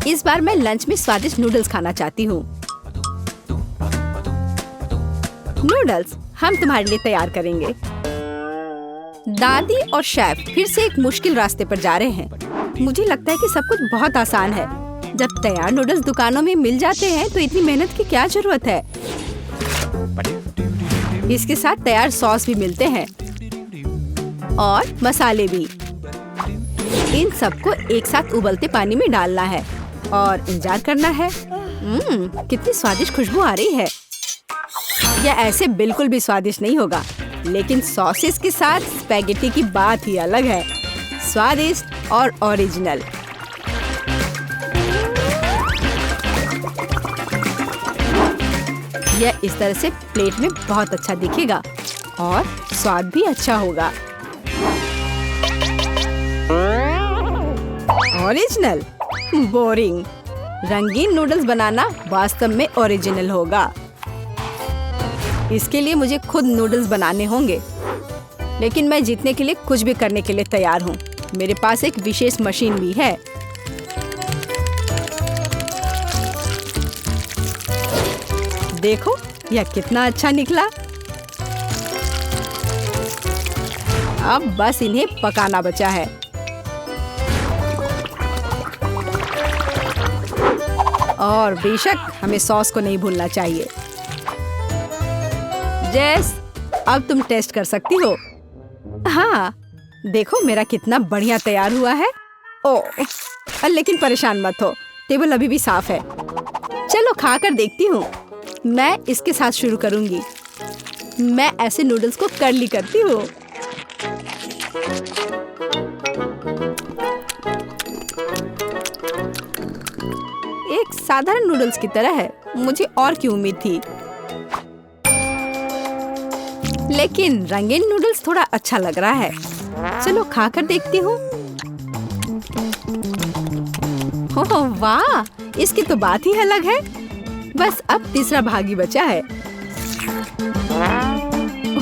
इस बार मैं लंच में स्वादिष्ट नूडल्स खाना चाहती हूँ। नूडल्स हम तुम्हारे लिए तैयार करेंगे। दादी और शेफ फिर से एक मुश्किल रास्ते पर जा रहे हैं। मुझे लगता है कि सब कुछ बहुत आसान है। जब तैयार नूडल्स दुकानों में मिल जाते हैं तो इतनी मेहनत की क्या जरूरत है। इसके साथ तैयार सॉस भी मिलते हैं और मसाले भी। इन सबको एक साथ उबलते पानी में डालना है और इंतजार करना है। कितनी स्वादिष्ट खुशबू आ रही है। यह ऐसे बिल्कुल भी स्वादिष्ट नहीं होगा, लेकिन सॉसेस के साथ स्पैगेटी की बात ही अलग है। स्वादिष्ट और ओरिजिनल। यह इस तरह से प्लेट में बहुत अच्छा दिखेगा और स्वाद भी अच्छा होगा। ओरिजिनल? बोरिंग। रंगीन नूडल्स बनाना वास्तव में ओरिजिनल होगा। इसके लिए मुझे खुद नूडल्स बनाने होंगे, लेकिन मैं जीतने के लिए कुछ भी करने के लिए तैयार हूँ। मेरे पास एक विशेष मशीन भी है। देखो यह कितना अच्छा निकला। अब बस इन्हें पकाना बचा है। और बेशक हमें सॉस को नहीं भूलना चाहिए। जेस, अब तुम टेस्ट कर सकती हो। हाँ, देखो मेरा कितना बढ़िया तैयार हुआ है। ओह, लेकिन परेशान मत हो, टेबल अभी भी साफ है। चलो खाकर देखती हूँ। मैं इसके साथ शुरू करूंगी। मैं ऐसे नूडल्स को कर्ली करती हूँ। एक साधारण नूडल्स की तरह है। मुझे और की उम्मीद थी, लेकिन रंगीन नूडल्स थोड़ा अच्छा लग रहा है। चलो खाकर देखती हूँ। ओह वाह, इसकी तो बात ही अलग है। बस अब तीसरा भाग ही बचा है।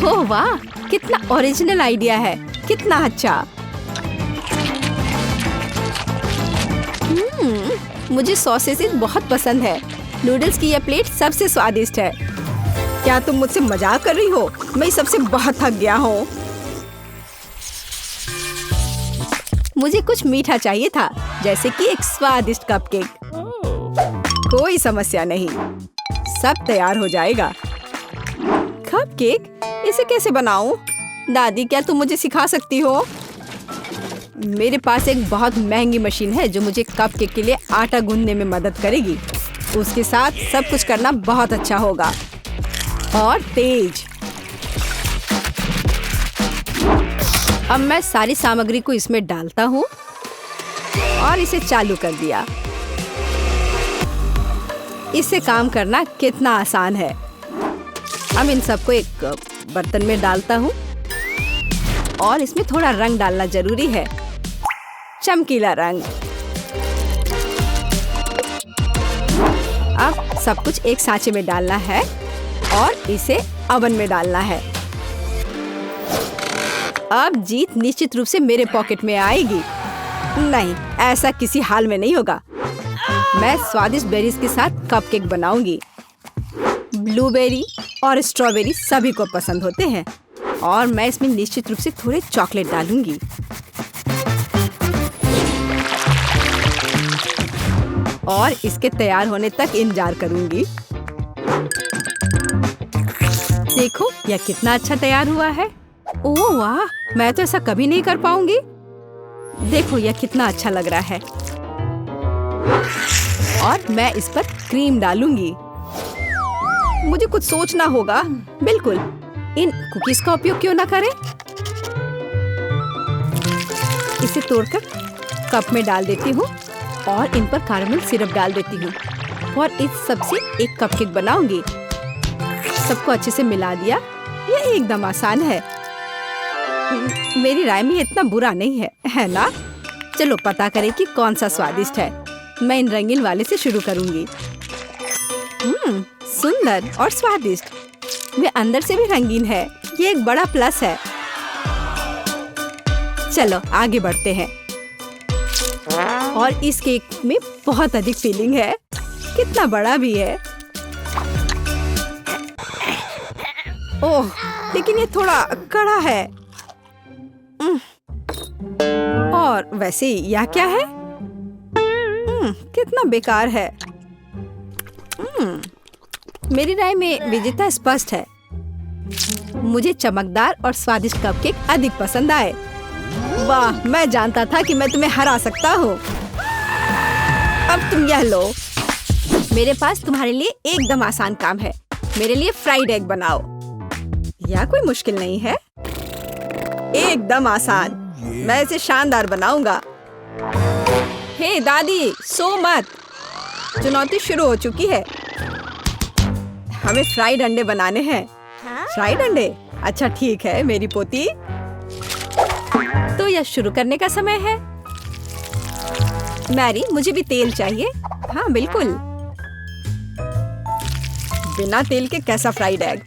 ओह वाह, कितना ओरिजिनल आइडिया है। कितना अच्छा। मुझे सॉसेस बहुत पसंद है। नूडल्स की यह प्लेट सबसे स्वादिष्ट है। क्या तुम मुझसे मजाक कर रही हो? मैं सबसे बहुत थक गया हूँ। मुझे कुछ मीठा चाहिए था, जैसे कि एक स्वादिष्ट कपकेक। कोई समस्या नहीं, सब तैयार हो जाएगा। कपकेक? इसे कैसे बनाऊं? दादी, क्या तुम मुझे सिखा सकती हो? मेरे पास एक बहुत महंगी मशीन है जो मुझे कपकेक के लिए आटा गूंदने में मदद करेगी। उसके साथ सब कुछ करना बहुत अच्छा होगा और तेज। अब मैं सारी सामग्री को इसमें डालता हूँ और इसे चालू कर दिया। इससे काम करना कितना आसान है। अब इन सबको एक बर्तन में डालता हूँ और इसमें थोड़ा रंग डालना जरूरी है, चमकीला रंग। अब सब कुछ एक सांचे में डालना है और इसे ओवन में डालना है। अब जीत निश्चित रूप से मेरे पॉकेट में आएगी। नहीं, ऐसा किसी हाल में नहीं होगा। मैं स्वादिष्ट बेरीज के साथ कपकेक बनाऊंगी। ब्लूबेरी और स्ट्रॉबेरी सभी को पसंद होते हैं और मैं इसमें निश्चित रूप से थोड़े चॉकलेट डालूंगी। और इसके तैयार होने तक इंतजार करूंगी। देखो यह कितना अच्छा तैयार हुआ है। ओह वाह, मैं तो ऐसा कभी नहीं कर पाऊंगी। देखो यह कितना अच्छा लग रहा है। और मैं इस पर क्रीम डालूंगी। मुझे कुछ सोचना होगा। बिल्कुल, इन कुकीज का उपयोग क्यों ना करें। इसे तोड़कर कप में डाल देती हूँ और इन पर कैरेमल सिरप डाल देती हूँ और इस सब से एक कपकेक बनाऊंगी। सबको अच्छे से मिला दिया। यह एकदम आसान है। मेरी राय में इतना बुरा नहीं है ना? चलो पता करें कि कौन सा स्वादिष्ट है। मैं इन रंगीन वाले से शुरू करूंगी। सुंदर और स्वादिष्ट। वे अंदर से भी रंगीन है। ये एक बड़ा प्लस है। चलो आगे बढ़ते हैं। और इस केक में बहुत अधिक फिलिंग है, कितना बड़ा भी है। ओह, लेकिन ये थोड़ा कड़ा है। और वैसे यह क्या है? कितना बेकार है। मेरी राय में विजेता स्पष्ट है। मुझे चमकदार और स्वादिष्ट कपकेक अधिक पसंद आए। वाह, मैं जानता था कि मैं तुम्हें हरा सकता हूँ। अब तुम यह लो। मेरे पास तुम्हारे लिए एकदम आसान काम है। मेरे लिए फ्राइड एग बनाओ। यह कोई मुश्किल नहीं है, एकदम आसान। मैं इसे शानदार बनाऊंगा। हे दादी, सो मत। चुनौती शुरू हो चुकी है। हमें फ्राइड अंडे बनाने हैं। फ्राइड अंडे? अच्छा ठीक है मेरी पोती। तो यह शुरू करने का समय है। मैरी, मुझे भी तेल चाहिए। हाँ बिल्कुल। बिना तेल के कैसा फ्राइड एग?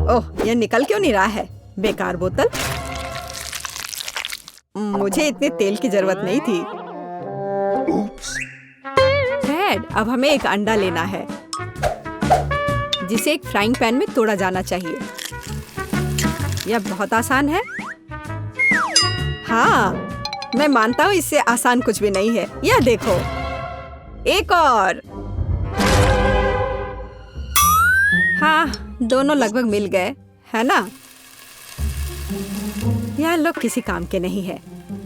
ओह, यह निकल क्यों नहीं रहा है? बेकार बोतल। मुझे इतने तेल की जरूरत नहीं थी। डैड, अब हमें एक अंडा लेना है जिसे एक फ्राइंग पैन में तोड़ा जाना चाहिए। यह बहुत आसान है। हाँ, मैं मानता हूँ इससे आसान कुछ भी नहीं है। यह देखो, एक और। हाँ, दोनों लगभग मिल गए, है ना? यह लोग किसी काम के नहीं है।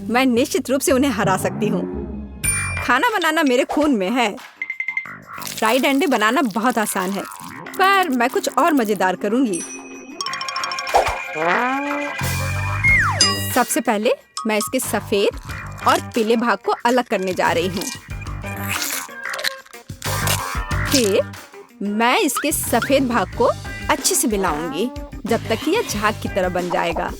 मैं निश्चित रूप से उन्हें हरा सकती हूँ। खाना बनाना मेरे खून में है। फ्राइड अंडे बनाना बहुत आसान है, पर मैं कुछ और मजेदार करूंगी। सबसे पहले मैं इसके सफेद और पीले भाग को अलग करने जा रही हूँ। फिर मैं इसके सफेद भाग को अच्छे से मिलाऊंगी जब तक कि यह झाग की तरह बन जाएगा।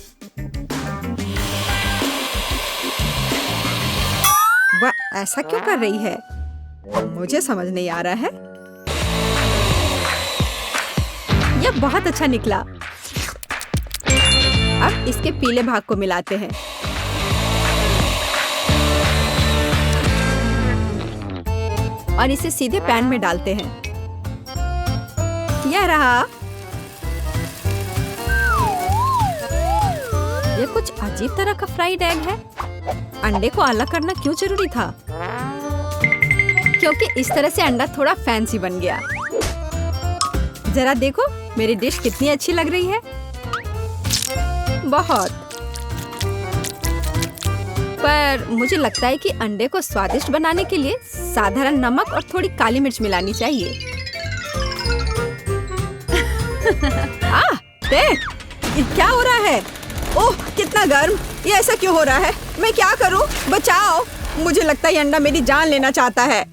वह ऐसा क्यों कर रही है? मुझे समझ नहीं आ रहा है। यह बहुत अच्छा निकला। अब इसके पीले भाग को मिलाते हैं। और इसे सीधे पैन में डालते हैं। यह रहा। यह कुछ अजीब तरह का फ्राइड एग है। अंडे को अलग करना क्यों जरूरी था? क्योंकि इस तरह से अंडा थोड़ा फैंसी बन गया। जरा देखो मेरी डिश कितनी अच्छी लग रही है। बहुत। पर मुझे लगता है कि अंडे को स्वादिष्ट बनाने के लिए साधारण नमक और थोड़ी काली मिर्च मिलानी चाहिए। देख, ये क्या हो रहा है? ओह, कितना गर्म। ये ऐसा क्यों हो रहा है? मैं क्या करूं? बचाओ। मुझे लगता है ये अंडा मेरी जान लेना चाहता है।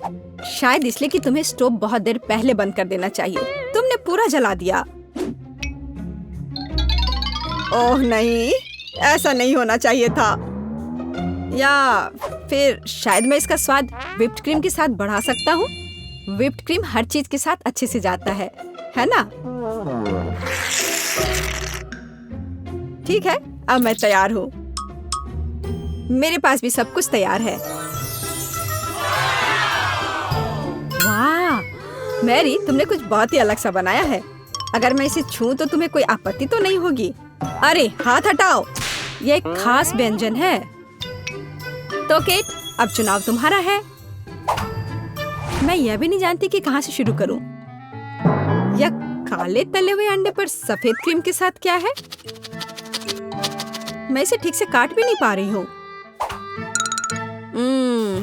शायद इसलिए कि तुम्हें स्टोव बहुत देर पहले बंद कर देना चाहिए। तुमने पूरा जला दिया। ओह नहीं, ऐसा नहीं होना चाहिए था। या फिर शायद मैं इसका स्वाद व्हिप्ड क्रीम के साथ बढ़ा सकता हूँ। व्हिप्ड क्रीम हर चीज के साथ अच्छे से जाता है ना? ठीक है, अब मैं तैयार हूँ। मेरे पास भी सब कुछ तैयार है। वाह, मैरी, तुमने कुछ बहुत ही अलग सा बनाया है। अगर मैं इसे छूं तो तुम्हें कोई आपत्ति तो नहीं होगी? अरे हाथ हटाओ, यह एक खास व्यंजन है। तो केट, अब चुनाव तुम्हारा है। मैं यह भी नहीं जानती कि कहाँ से शुरू करूं। यह काले तले हुए अंडे पर सफेद क्रीम के साथ क्या है? मैं इसे ठीक से काट भी नहीं पा रही हूँ।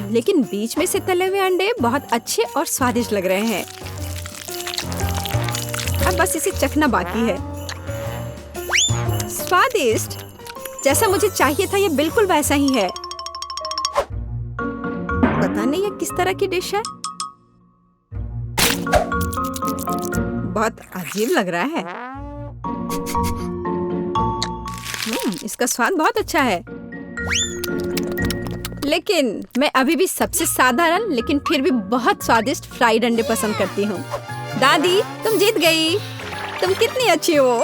लेकिन बीच में से तले हुए अंडे बहुत अच्छे और स्वादिष्ट लग रहे हैं। अब बस इसे चखना बाकी है। स्वादिष्ट, जैसा मुझे चाहिए था, ये बिल्कुल वैसा ही है। पता नहीं ये किस तरह की डिश है। बहुत अजीब लग रहा है। इसका स्वाद बहुत अच्छा है। लेकिन मैं अभी भी सबसे साधारण लेकिन फिर भी बहुत स्वादिष्ट फ्राइड अंडे पसंद करती हूँ। दादी, तुम जीत गई। तुम कितनी अच्छी हो।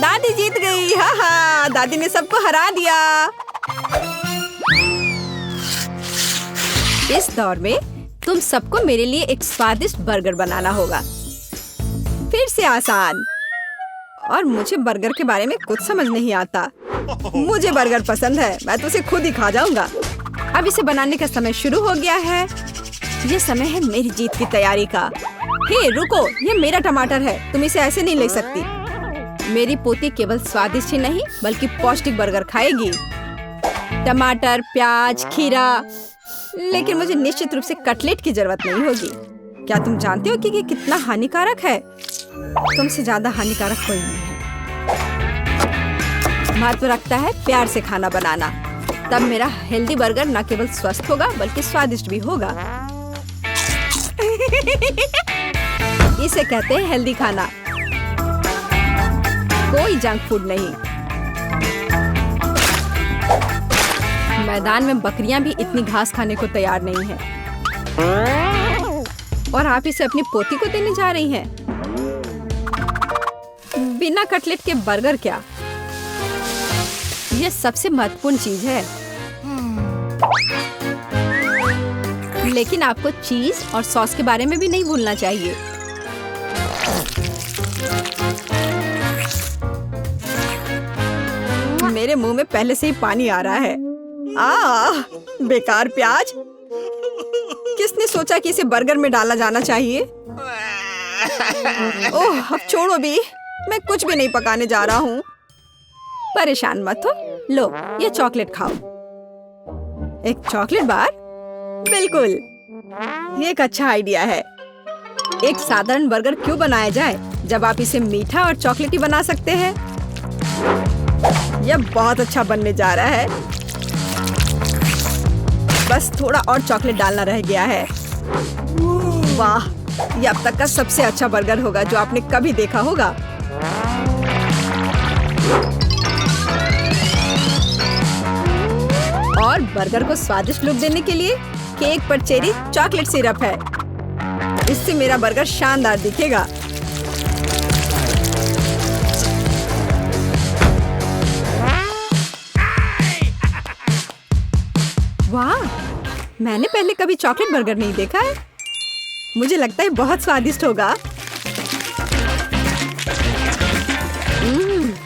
दादी जीत गई। हाँ हाँ, दादी ने सबको हरा दिया। इस दौर में तुम सबको मेरे लिए एक स्वादिष्ट बर्गर बनाना होगा। फिर से आसान। और मुझे बर्गर के बारे में कुछ समझ नहीं आता। मुझे बर्गर पसंद है, मैं तो उसे खुद ही खा जाऊंगा। अब इसे बनाने का समय शुरू हो गया है। ये समय है मेरी जीत की तैयारी का। हे रुको, ये मेरा टमाटर है, तुम इसे ऐसे नहीं ले सकती। मेरी पोती केवल स्वादिष्ट ही नहीं बल्कि पौष्टिक बर्गर खाएगी। टमाटर, प्याज, खीरा। लेकिन मुझे निश्चित रूप से कटलेट की जरूरत नहीं होगी। क्या तुम जानते हो कि ये कितना हानिकारक है? तुमसे ज्यादा हानिकारक कोई नहीं है। महत्व रखता है प्यार से खाना बनाना। तब मेरा हेल्दी बर्गर न केवल स्वस्थ होगा बल्कि स्वादिष्ट भी होगा। इसे कहते हैं हेल्दी खाना, कोई जंक फूड नहीं। मैदान में बकरियां भी इतनी घास खाने को तैयार नहीं हैं। और आप इसे अपनी पोती को देने जा रही हैं? बिना कटलेट के बर्गर क्या? यह सबसे महत्वपूर्ण चीज है। लेकिन आपको चीज और सॉस के बारे में भी नहीं भूलना चाहिए। मेरे मुंह में पहले से ही पानी आ रहा है। बेकार प्याज। किसने सोचा कि इसे बर्गर में डाला जाना चाहिए? ओह, अब छोड़ो भी, मैं कुछ भी नहीं पकाने जा रहा हूँ। परेशान मत हो। लो, ये चॉकलेट खाओ। एक चॉकलेट बार? बिल्कुल, ये एक अच्छा आइडिया है। एक साधारण बर्गर क्यों बनाया जाए जब आप इसे मीठा और चॉकलेटी बना सकते हैं? यह बहुत अच्छा बनने जा रहा है। बस थोड़ा और चॉकलेट डालना रह गया है। वाह, यह अब तक का सबसे अच्छा बर्गर होगा जो आपने कभी देखा होगा। और बर्गर को स्वादिष्ट लुक देने के लिए केक पर चेरी चॉकलेट सिरप है। इससे मेरा बर्गर शानदार दिखेगा। वाह, मैंने पहले कभी चॉकलेट बर्गर नहीं देखा है। मुझे लगता है बहुत स्वादिष्ट होगा।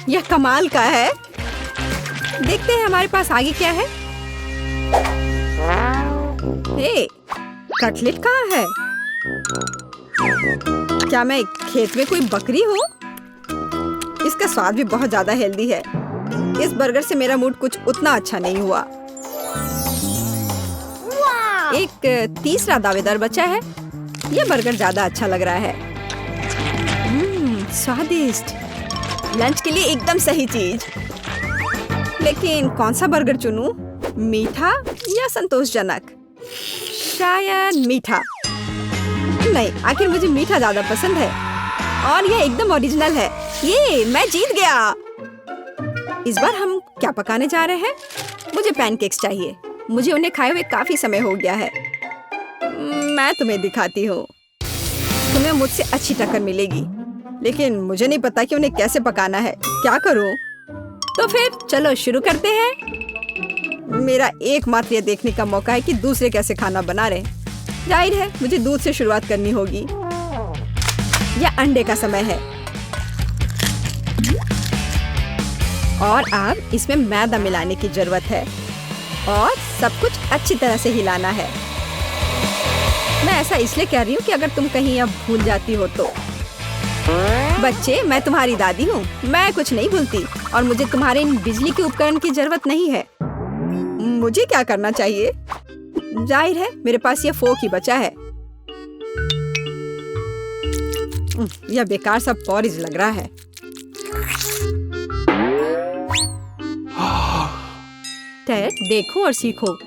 यह कमाल का है। देखते हैं हमारे पास आगे क्या है। हे, कटलेट कहाँ है? क्या मैं खेत में कोई बकरी हूँ? इसका स्वाद भी बहुत ज्यादा हेल्दी है। इस बर्गर से मेरा मूड कुछ उतना अच्छा नहीं हुआ। एक तीसरा दावेदार बचा है। यह बर्गर ज्यादा अच्छा लग रहा है। स्वादिष्ट। लंच के लिए एकदम सही चीज। लेकिन कौन सा बर्गर चुनूं? मीठा या संतोषजनक? शायद मीठा। नहीं, आखिर मुझे मीठा ज्यादा पसंद है। और यह एकदम ओरिजिनल है। ये मैं जीत गया। इस बार हम क्या पकाने जा रहे हैं? मुझे पैनकेक्स चाहिए। मुझे उन्हें खाए हुए काफी समय हो गया है। मैं तुम्हें दिखाती हूँ। तुम्हें मुझसे अच्छी टक्कर मिलेगी, लेकिन मुझे नहीं पता कि उन्हें कैसे पकाना है। क्या करूँ? तो फिर चलो शुरू करते हैं। मेरा एकमात्र ये देखने का मौका है कि दूसरे कैसे खाना बना रहे। जाहिर है मुझे दूध से शुरुआत करनी होगी। यह अंडे का समय है। और अब इसमें मैदा मिलाने की जरूरत है और सब कुछ अच्छी तरह से हिलाना है। मैं ऐसा इसलिए कह रही हूँ कि अगर तुम कहीं अब भूल जाती हो तो। बच्चे, मैं तुम्हारी दादी हूँ। मैं कुछ नहीं भूलती और मुझे तुम्हारे इन बिजली के उपकरण की जरूरत नहीं है। मुझे क्या करना चाहिए? जाहिर है मेरे पास यह फोक ही बचा है। यह बेकार सा पॉरिज लग रहा है। टेड, देखो और सीखो।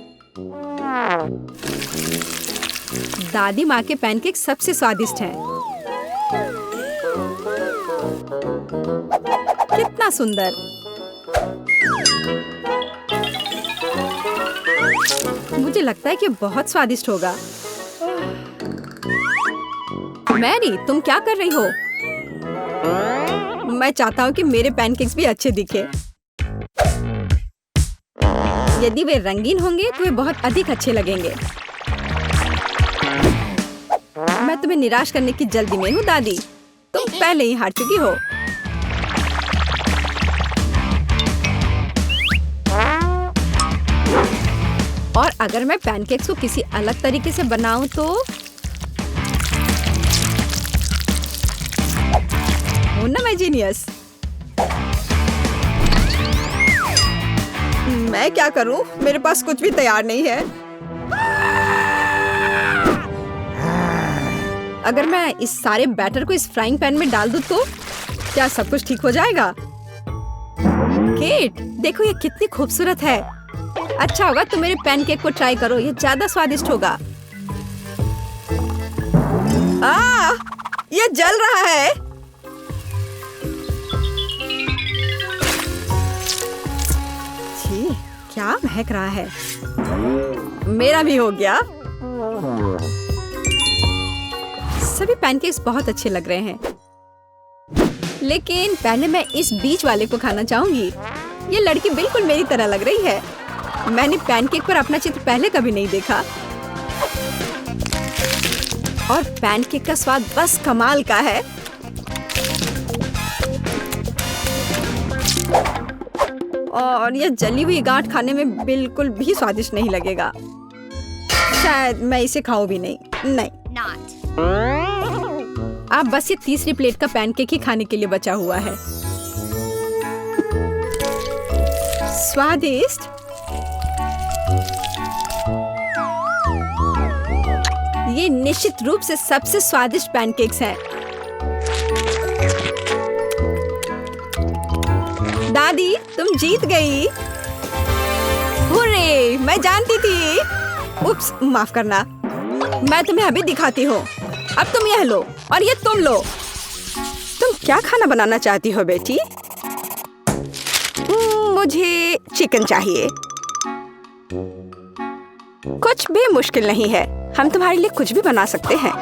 दादी माँ के पैनकेक सबसे स्वादिष्ट हैं। कितना सुंदर। मुझे लगता है कि बहुत स्वादिष्ट होगा। मैरी, तुम क्या कर रही हो? मैं चाहता हूँ कि मेरे पैनकेक्स भी अच्छे दिखे। यदि वे रंगीन होंगे तो वे बहुत अधिक अच्छे लगेंगे। मैं तुम्हें निराश करने की जल्दी में हूँ दादी। तुम पहले ही हार चुकी हो। और अगर मैं पैनकेक्स को किसी अलग तरीके से बनाऊं तो हूं ना मैं जीनियस। मैं क्या करूं? मेरे पास कुछ भी तैयार नहीं है। अगर मैं इस सारे बैटर को इस फ्राइंग पैन में डाल दूं तो क्या सब कुछ ठीक हो जाएगा? केट, देखो ये कितनी खूबसूरत है। अच्छा होगा तुम मेरे पैनकेक को ट्राई करो, ये ज्यादा स्वादिष्ट होगा। ये जल रहा है। छी, क्या महक रहा है। मेरा भी हो गया। सभी पैनकेक्स बहुत अच्छे लग रहे हैं, लेकिन पहले मैं इस बीच वाले को खाना चाहूंगी। ये लड़की बिल्कुल मेरी तरह लग रही है। मैंने पैनकेक पर अपना चित्र पहले कभी नहीं देखा। और पैनकेक का स्वाद बस कमाल का है। और यह जली हुई गांठ खाने में बिल्कुल भी स्वादिष्ट नहीं लगेगा। शायद मैं इसे खाऊं भी नहीं। अब बस ये तीसरी प्लेट का पैनकेक ही खाने के लिए बचा हुआ है। स्वादिष्ट। ये निश्चित रूप से सबसे स्वादिष्ट पैनकेक्स हैं। दादी, तुम जीत गई। हुर्रे, मैं जानती थी। उप्स, माफ करना। मैं तुम्हें अभी दिखाती हूँ। अब तुम यह लो और ये तुम लो। तुम क्या खाना बनाना चाहती हो बेटी? मुझे चिकन चाहिए। कुछ भी मुश्किल नहीं है, हम तुम्हारे लिए कुछ भी बना सकते हैं।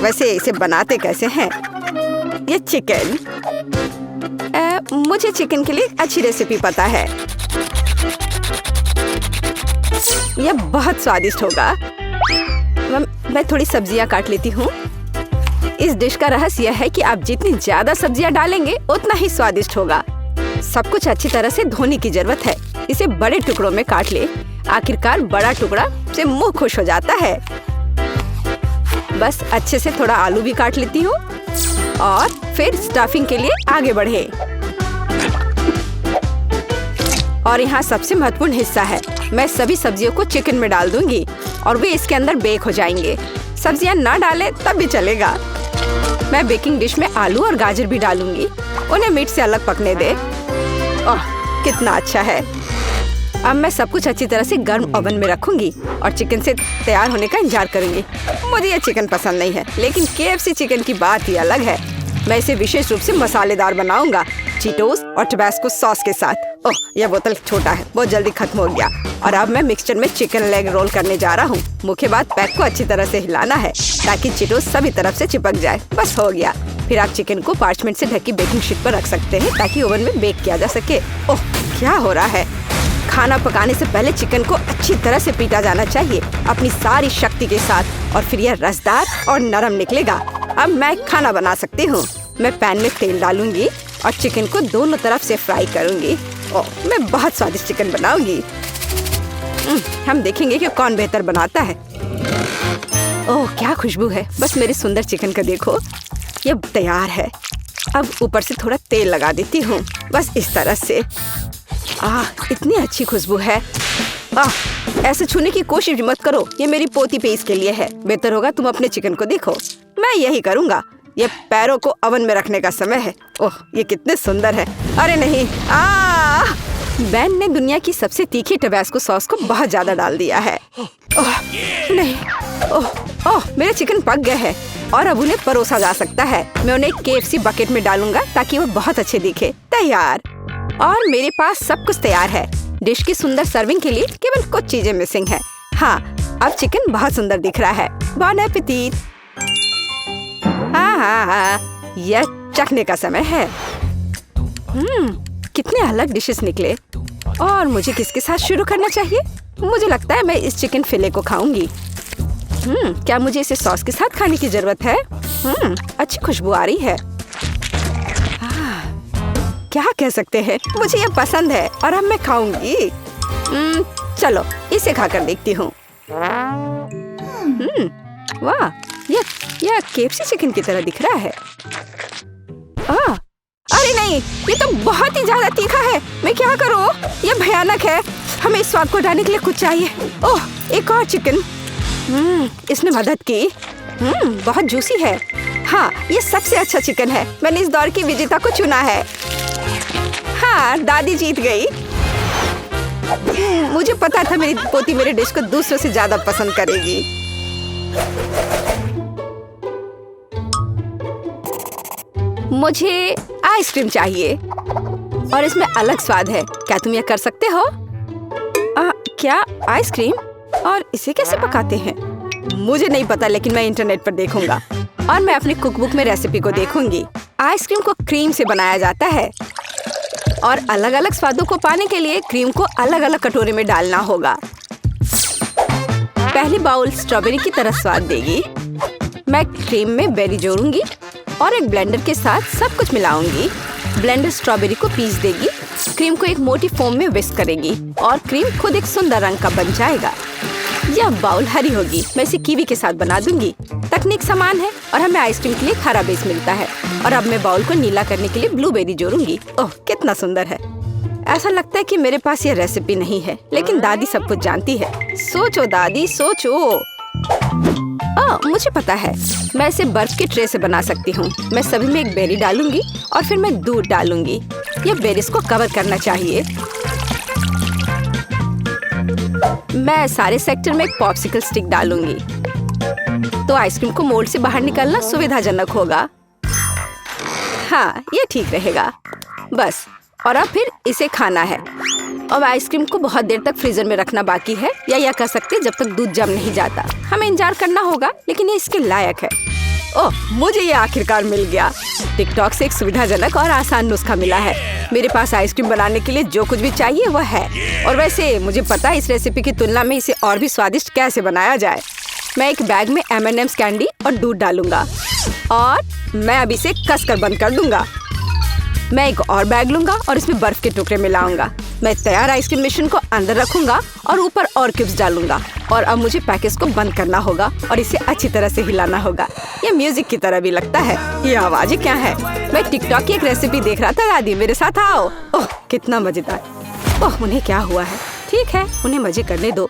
वैसे इसे बनाते कैसे हैं? ये चिकन, मुझे चिकन के लिए अच्छी रेसिपी पता है। यह बहुत स्वादिष्ट होगा। मैं थोड़ी सब्जियां काट लेती हूँ। इस डिश का रहस्य है कि आप जितनी ज्यादा सब्जियां डालेंगे उतना ही स्वादिष्ट होगा। सब कुछ अच्छी तरह से धोने की जरूरत है। इसे बड़े टुकड़ों में काट ले। आखिरकार बड़ा टुकड़ा से मुंह खुश हो जाता है। बस अच्छे से थोड़ा आलू भी काट लेती हूँ और फिर स्टफिंग के लिए आगे बढ़े। और यहाँ सबसे महत्वपूर्ण हिस्सा है, मैं सभी सब्जियों को चिकन में डाल दूंगी और वे इसके अंदर बेक हो जाएंगे। सब्जियां ना डालें तब भी चलेगा। मैं बेकिंग डिश में आलू और गाजर भी डालूंगी। उन्हें मीट से अलग पकने दे। ओह, कितना अच्छा है। अब मैं सब कुछ अच्छी तरह से गर्म ओवन में रखूंगी और चिकन से तैयार होने का इंतजार करूंगी। मुझे ये चिकन पसंद नहीं है, लेकिन KFC चिकन की बात ही अलग है। मैं इसे विशेष रूप से मसालेदार बनाऊंगा, चीटोस और टबास्को सॉस के साथ। ओह, यह बोतल छोटा है, बहुत जल्दी खत्म हो गया। और अब मैं मिक्सचर में चिकन लेग रोल करने जा रहा हूँ। मुख्य बात, पैक को अच्छी तरह से हिलाना है ताकि चीटोस सभी तरफ से चिपक जाए। बस हो गया। फिर आप चिकन को पार्चमेंट से ढकी बेकिंग शीट पर रख सकते हैं ताकि ओवन में बेक किया जा सके। ओह, क्या हो रहा है? खाना पकाने से पहले चिकन को अच्छी तरह से पीटा जाना चाहिए अपनी सारी शक्ति के साथ, और फिर यह रसदार और नरम निकलेगा। अब मैं खाना बना सकती हूँ। मैं पैन में तेल डालूंगी और चिकन को दोनों तरफ से फ्राई करूंगी। ओह, मैं बहुत स्वादिष्ट चिकन बनाऊंगी। हम देखेंगे कि कौन बेहतर बनाता है। ओह, क्या खुशबू है। बस मेरे सुंदर चिकन का देखो, ये तैयार है। अब ऊपर से थोड़ा तेल लगा देती हूँ, बस इस तरह से। इतनी अच्छी खुशबू है। ऐसे छूने की कोशिश मत करो, ये मेरी पोती पे इसके लिए है। बेहतर होगा तुम अपने चिकन को देखो। मैं यही करूँगा। ये पैरों को ओवन में रखने का समय है। ओह, ये कितने सुंदर है। अरे नहीं, बेन ने दुनिया की सबसे तीखी टबास्को सॉस को बहुत ज्यादा डाल दिया है। ओह नहीं, ओह, मेरे चिकन पक गए हैं और अब उन्हें परोसा जा सकता है। मैं उन्हें KFC बकेट में डालूंगा ताकि वो बहुत अच्छे दिखे। तैयार। और मेरे पास सब कुछ तैयार है। डिश की सुंदर सर्विंग के लिए केवल कुछ चीजें मिसिंग है। हाँ, अब चिकन बहुत सुंदर दिख रहा है। बॉन एपेटिट। हाँ, यह चखने का समय है। कितने अलग डिशेस निकले। और मुझे किसके साथ शुरू करना चाहिए? मुझे लगता है मैं इस चिकन फिले को खाऊंगी। क्या मुझे इसे सॉस के साथ खाने की जरूरत है? अच्छी खुशबू आ रही है। क्या कह सकते हैं, मुझे ये पसंद है और अब मैं खाऊंगी। चलो इसे खाकर देखती हूँ। वाह, यह KFC चिकन की तरह दिख रहा है। अरे नहीं, ये तो बहुत ही ज्यादा तीखा है। मैं क्या करूँ? ये भयानक है। हमें इस स्वाद को हटाने के लिए कुछ चाहिए। ओह, एक और चिकन। इसने मदद की। बहुत जूसी है। हाँ, ये सबसे अच्छा चिकन है। मैंने इस दौर की विजेता को चुना है। हाँ, दादी जीत गई। मुझे पता था मेरी पोती मेरे डिश को दूसरों से ज्यादा पसंद करेगी। मुझे आइसक्रीम चाहिए और इसमें अलग स्वाद है। क्या तुम यह कर सकते हो? क्या आइसक्रीम? और इसे कैसे पकाते हैं? मुझे नहीं पता, लेकिन मैं इंटरनेट पर देखूंगा और मैं अपनी कुकबुक में रेसिपी को देखूंगी। आइसक्रीम को क्रीम से बनाया जाता है और अलग अलग स्वादों को पाने के लिए क्रीम को अलग अलग कटोरे में डालना होगा। पहली बाउल स्ट्रॉबेरी की तरह स्वाद देगी। मैं क्रीम में बेरी जोड़ूंगी और एक ब्लेंडर के साथ सब कुछ मिलाऊंगी। ब्लेंडर स्ट्रॉबेरी को पीस देगी, क्रीम को एक मोटी फोम में विस्क करेगी और क्रीम खुद एक सुंदर रंग का बन जाएगा। यह बाउल हरी होगी। मैं इसे कीवी के साथ बना दूंगी। तकनीक समान है और हमें आइसक्रीम के लिए हरा बेस मिलता है। और अब मैं बाउल को नीला करने के लिए ब्लूबेरी जोड़ूंगी। ओह, कितना सुंदर है। ऐसा लगता है कि मेरे पास यह रेसिपी नहीं है, लेकिन दादी सब कुछ जानती है। सोचो दादी, सोचो। मुझे पता है, मैं इसे बर्फ के ट्रे से बना सकती हूँ। मैं सभी में एक बेरी डालूंगी और फिर मैं दूध डालूंगी। ये बेरीज को कवर करना चाहिए। मैं सारे सेक्टर में एक पॉप्सिकल स्टिक डालूंगी तो आइसक्रीम को मोल्ड से बाहर निकलना सुविधाजनक होगा। हाँ, ये ठीक रहेगा। बस, और अब फिर इसे खाना है। अब आइसक्रीम को बहुत देर तक फ्रीजर में रखना बाकी है, या यह कह सकते हैं जब तक दूध जम नहीं जाता। हमें इंतजार करना होगा, लेकिन ये इसके लायक है। ओह, मुझे ये आखिरकार मिल गया। टिकटॉक से एक सुविधाजनक और आसान नुस्खा मिला है। मेरे पास आइसक्रीम बनाने के लिए जो कुछ भी चाहिए वह है। और वैसे मुझे पता है इस रेसिपी की तुलना में इसे और भी स्वादिष्ट कैसे बनाया जाए। मैं एक बैग में M&M's कैंडी और दूध डालूंगा और मैं अब इसे कसकर बंद कर दूंगा। मैं एक और बैग लूंगा और इसमें बर्फ के टुकड़े मिलाऊंगा। मैं तैयार आइसक्रीम मिश्रण को अंदर रखूंगा और ऊपर और क्यूब्स डालूंगा। और अब मुझे पैकेज को बंद करना होगा और इसे अच्छी तरह से हिलाना होगा। ये म्यूजिक की तरह भी लगता है। ये आवाजें क्या है? मैं टिकटॉक की एक रेसिपी देख रहा था। दादी, मेरे साथ आओ। ओह, कितना मजेदार। ओह, उन्हें क्या हुआ है? ठीक है, उन्हें मजे करने दो।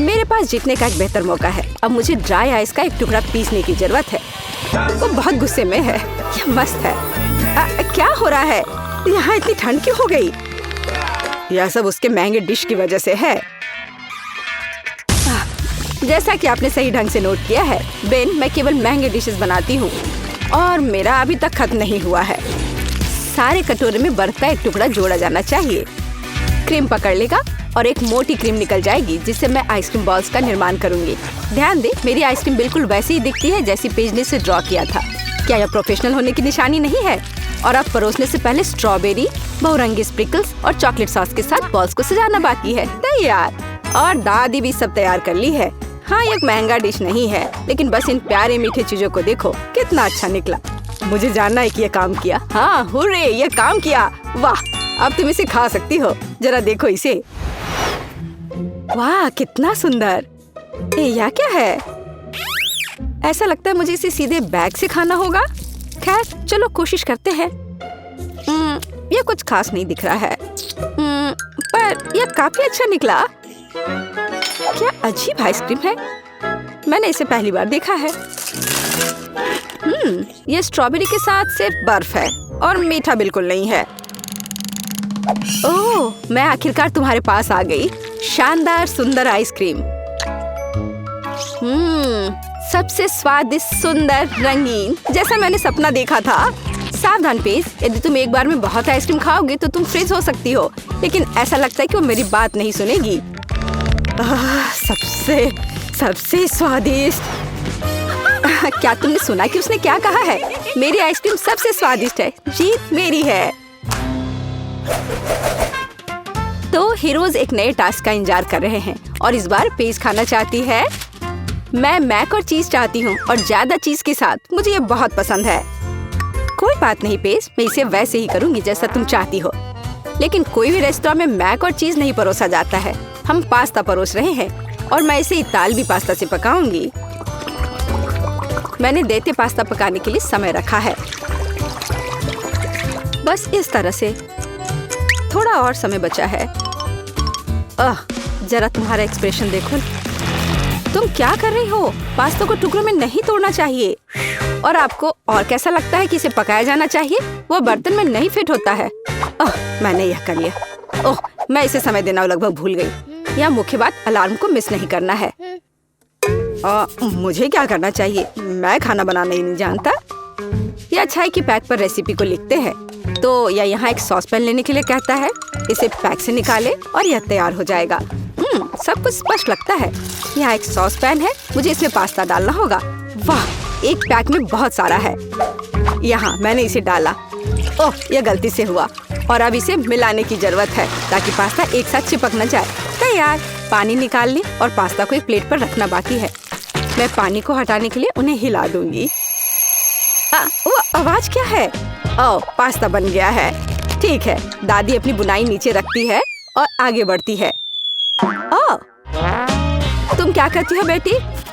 मेरे पास जीतने का एक बेहतर मौका है। अब मुझे ड्राई आइस का एक टुकड़ा पीसने की जरूरत है। वो बहुत गुस्से में है। ये मस्त है। क्या हो रहा है? यहाँ इतनी ठंड क्यों हो गई? यह सब उसके महंगे डिश की वजह से है। जैसा कि आपने सही ढंग से नोट किया है बेन, मैं केवल महंगे डिशेस बनाती हूँ और मेरा अभी तक खत्म नहीं हुआ है। सारे कटोरे में बर्फ का एक टुकड़ा जोड़ा जाना चाहिए। क्रीम पकड़ लेगा और एक मोटी क्रीम निकल जाएगी, जिससे मैं आइसक्रीम बॉल्स का निर्माण करूंगी। ध्यान दे, मेरी आइसक्रीम बिल्कुल वैसी ही दिखती है जैसी पेज ने से ड्रॉ किया था। क्या यह प्रोफेशनल होने की निशानी नहीं है? और अब परोसने से पहले स्ट्रॉबेरी, बहुरंगी स्प्रिंकल्स और चॉकलेट सॉस के साथ बॉल्स को सजाना बाकी है। तैयार। और दादी भी सब तैयार कर ली है। हाँ, ये एक महंगा डिश नहीं है, लेकिन बस इन प्यारे मीठे चीजों को देखो, कितना अच्छा निकला। मुझे जानना है कि ये काम किया। हाँ, हुर्रे, ये काम किया। वाह, अब तुम इसे खा सकती हो। जरा देखो इसे। वाह, कितना सुंदर। यह क्या है? ऐसा लगता है मुझे इसे सीधे बैग से खाना होगा। खैर, चलो कोशिश करते हैं। यह कुछ खास नहीं दिख रहा है, पर यह काफी अच्छा निकला। क्या अजीब आइसक्रीम है। मैंने इसे पहली बार देखा है। यह स्ट्रॉबेरी के साथ सिर्फ बर्फ है और मीठा बिल्कुल नहीं है। ओह, मैं आखिरकार तुम्हारे पास आ गई। शानदार सुंदर आइसक्रीम। सबसे स्वादिष्ट, सुंदर, रंगीन, जैसा मैंने सपना देखा था। सावधान पेज, यदि तुम एक बार में बहुत आइसक्रीम खाओगे तो तुम फ्रीज हो सकती हो। लेकिन ऐसा लगता है कि वो मेरी बात नहीं सुनेगी। सबसे स्वादिष्ट। क्या तुमने सुना कि उसने क्या कहा है? मेरी आइसक्रीम सबसे स्वादिष्ट है। जीत मेरी है। तो हीरोज एक नए टास्क का इंतजार कर रहे हैं और इस बार पेज खाना चाहती है। मैं मैक और चीज चाहती हूँ और ज्यादा चीज के साथ। मुझे ये बहुत पसंद है। कोई बात नहीं पेज, मैं इसे वैसे ही करूँगी जैसा तुम चाहती हो। लेकिन कोई भी रेस्टोरेंट में मैक और चीज नहीं परोसा जाता है। हम पास्ता परोस रहे हैं और मैं इसे इतालवी पास्ता से पकाऊंगी। मैंने देते पास्ता पकाने के लिए समय रखा है। बस इस तरह से। थोड़ा और समय बचा है। जरा तुम्हारा एक्सप्रेशन देखो। तुम क्या कर रही हो? पास्ता को टुकड़ों में नहीं तोड़ना चाहिए। और आपको और कैसा लगता है कि इसे पकाया जाना चाहिए? वो बर्तन में नहीं फिट होता है। मैंने यह कर लिया। मैं इसे समय देना लगभग भूल गई। यह मुख्य बात, अलार्म को मिस नहीं करना है। मुझे क्या करना चाहिए? मैं खाना बनाना ही नहीं जानता। यह अच्छा है कि पैक पर रेसिपी को लिखते हैं। तो यह यहाँ एक सॉस पैन लेने के लिए कहता है। इसे पैक से निकाले और यह तैयार हो जाएगा। सब कुछ स्पष्ट लगता है। यहाँ एक सॉस पैन है। मुझे इसमें पास्ता डालना होगा। वाह, एक पैक में बहुत सारा है। यहाँ मैंने इसे डाला। यह गलती से हुआ और अब इसे मिलाने की जरूरत है ताकि पास्ता एक साथ चिपक न जाए। तैयार। पानी निकाल लें और पास्ता को एक प्लेट पर रखना बाकी है। मैं पानी को हटाने के लिए उन्हें हिला दूंगी। वो आवाज क्या है? पास्ता बन गया है। ठीक है, दादी अपनी बुनाई नीचे रखती है और आगे बढ़ती है। तुम क्या करती हो बेटी?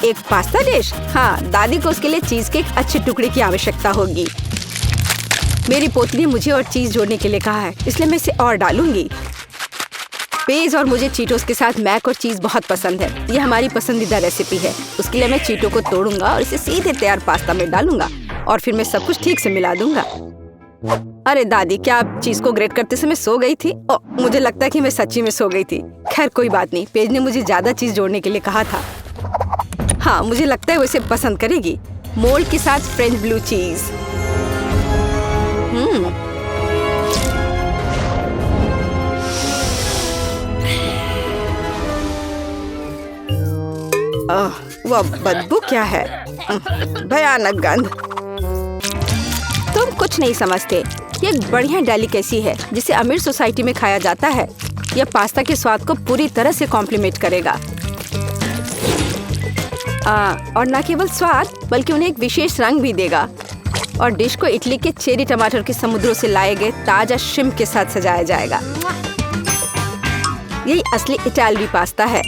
एक पास्ता डिश? हाँ, दादी को उसके लिए चीज के एक अच्छे टुकड़े की आवश्यकता होगी। मेरी पोती ने मुझे और चीज जोड़ने के लिए कहा है, इसलिए मैं इसे और डालूंगी। पेज और मुझे चीटोस के साथ मैक और चीज बहुत पसंद है। यह हमारी पसंदीदा रेसिपी है। उसके लिए मैं चीटो को तोड़ूंगा और इसे सीधे तैयार पास्ता में डालूंगा और फिर मैं सब कुछ ठीक से मिला दूंगा। अरे दादी, क्या आप चीज को ग्रेट करते समय सो गई थी? मुझे लगता है कि मैं सच्ची में सो गई थी। खैर कोई बात नहीं, पेज ने मुझे ज्यादा चीज जोड़ने के लिए कहा था। हाँ, मुझे लगता है वो इसे पसंद करेगी। मोल्ड के साथ फ्रेंच ब्लू चीज। वह बदबू क्या है? भयानक गंध। तुम कुछ नहीं समझते। ये एक बढ़िया डेलिकेसी है जिसे अमीर सोसाइटी में खाया जाता है। यह पास्ता के स्वाद को पूरी तरह से कॉम्प्लीमेंट करेगा। और न केवल स्वाद बल्कि उन्हें एक विशेष रंग भी देगा। और डिश को इटली के चेरी टमाटर के समुद्रों से लाए गए ताजा श्रिम्प के साथ सजाया जाएगा। यही असली इटालवी पास्ता है।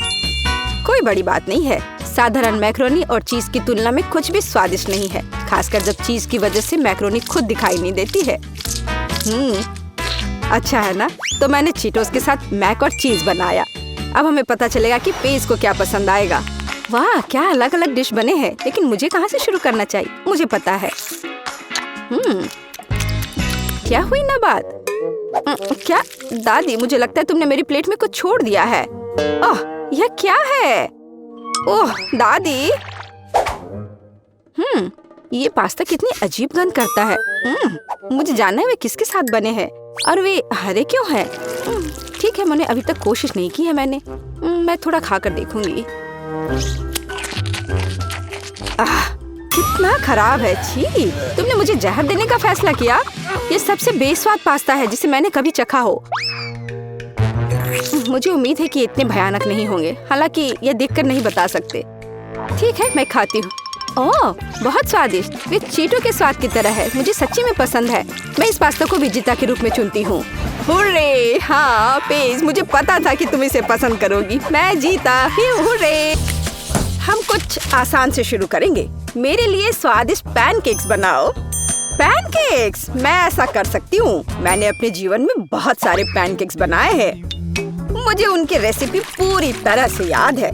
कोई बड़ी बात नहीं है। साधारण मैक्रोनी और चीज की तुलना में कुछ भी स्वादिष्ट नहीं है, खासकर जब चीज की वजह से मैक्रोनी खुद दिखाई नहीं देती है। अच्छा है ना? तो मैंने चीटोस के साथ मैक और चीज बनाया। अब हमें पता चलेगा कि पेज को क्या पसंद आएगा। वाह, क्या अलग अलग डिश बने हैं। लेकिन मुझे कहाँ से शुरू करना चाहिए? मुझे पता है। क्या हुई ना बात? क्या दादी, मुझे लगता है तुमने मेरी प्लेट में कुछ छोड़ दिया है। यह क्या है? ओह दादी, ये पास्ता कितनी अजीब गंध करता है। मुझे जानना है वे किसके साथ बने हैं और वे हरे क्यों हैं। ठीक है, मैंने अभी तक कोशिश नहीं की है। मैं थोड़ा खाकर देखूंगी। कितना खराब है। छी, तुमने मुझे जहर देने का फैसला किया। ये सबसे बेस्वाद पास्ता है जिसे मैंने कभी चखा हो। मुझे उम्मीद है कि इतने भयानक नहीं होंगे, हालांकि यह देखकर नहीं बता सकते। ठीक है, मैं खाती हूँ। बहुत स्वादिष्ट। वे चीटो के स्वाद की तरह है। मुझे सच्ची में पसंद है। मैं इस पास्ता को विजेता के रूप में चुनती हूँ। हुर्रे! हाँ पेज, मुझे पता था कि तुम इसे पसंद करोगी। मैं जीता। हुर्रे! हम कुछ आसान से शुरू करेंगे। मेरे लिए स्वादिष्ट पैनकेक्स बनाओ। पैनकेक्स? मैं ऐसा कर सकती हूँ। मैंने अपने जीवन में बहुत सारे पैनकेक्स बनाए हैं। मुझे उनकी रेसिपी पूरी तरह से याद है।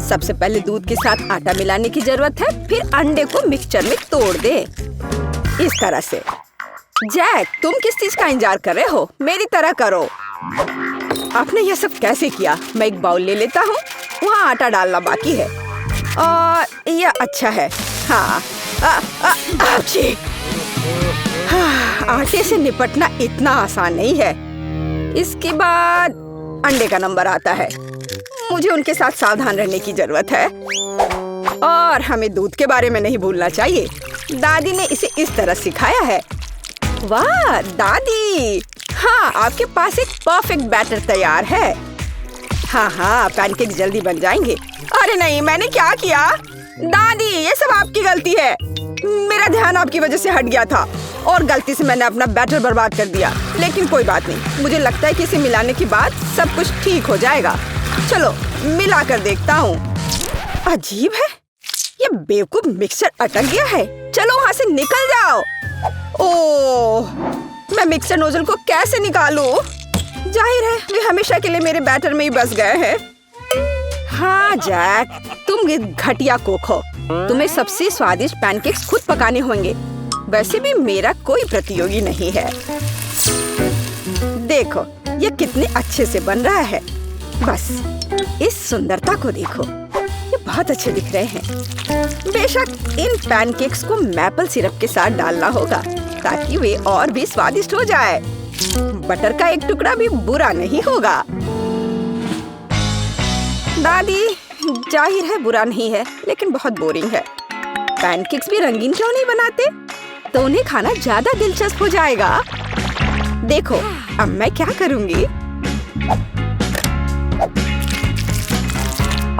सबसे पहले दूध के साथ आटा मिलाने की जरूरत है, फिर अंडे को मिक्सचर में तोड़ दे। इस तरह से। जैक, तुम किस चीज का इंतजार कर रहे हो? मेरी तरह करो। आपने यह सब कैसे किया? मैं एक बाउल ले लेता हूँ। वहाँ आटा डालना बाकी है। और यह अच्छा है। हाँ, आटे से निपटना इतना आसान नहीं है। इसके बाद अंडे का नंबर आता है। मुझे उनके साथ सावधान रहने की जरूरत है और हमें दूध के बारे में नहीं भूलना चाहिए। दादी ने इसे इस तरह सिखाया है। वाह दादी, हाँ, आपके पास एक परफेक्ट बैटर तैयार है। हाँ, पैनकेक जल्दी बन जाएंगे। अरे नहीं, मैंने क्या किया? दादी, ये सब आपकी गलती है। मेरा ध्यान आपकी वजह से हट गया था और गलती से मैंने अपना बैटर बर्बाद कर दिया। लेकिन कोई बात नहीं, मुझे लगता है कि इसे मिलाने के बाद सब कुछ ठीक हो जाएगा। चलो मिला कर देखता हूँ। अजीब है, ये बेवकूफ मिक्सर अटक गया है। चलो वहाँ से निकल जाओ। ओह, मैं मिक्सर नोजल को कैसे निकालूं? जाहिर है वे हमेशा के लिए मेरे बैटर में ही बस गए हैं। हाँ जैक, तुम घटिया कुक हो। तुम्हें सबसे स्वादिष्ट पैनकेक्स खुद पकाने होंगे। वैसे भी मेरा कोई प्रतियोगी नहीं है। देखो ये कितने अच्छे से बन रहा है। बस इस सुंदरता को देखो, ये बहुत अच्छे दिख रहे हैं। बेशक इन पैनकेक्स को मैपल सिरप के साथ डालना होगा ताकि वे और भी स्वादिष्ट हो जाए। बटर का एक टुकड़ा भी बुरा नहीं होगा। दादी, जाहिर है बुरा नहीं है, लेकिन बहुत बोरिंग है। पैनकेक्स भी रंगीन क्यों नहीं बनाते? तो उन्हें खाना ज्यादा दिलचस्प हो जाएगा। देखो अब मैं क्या करूंगी।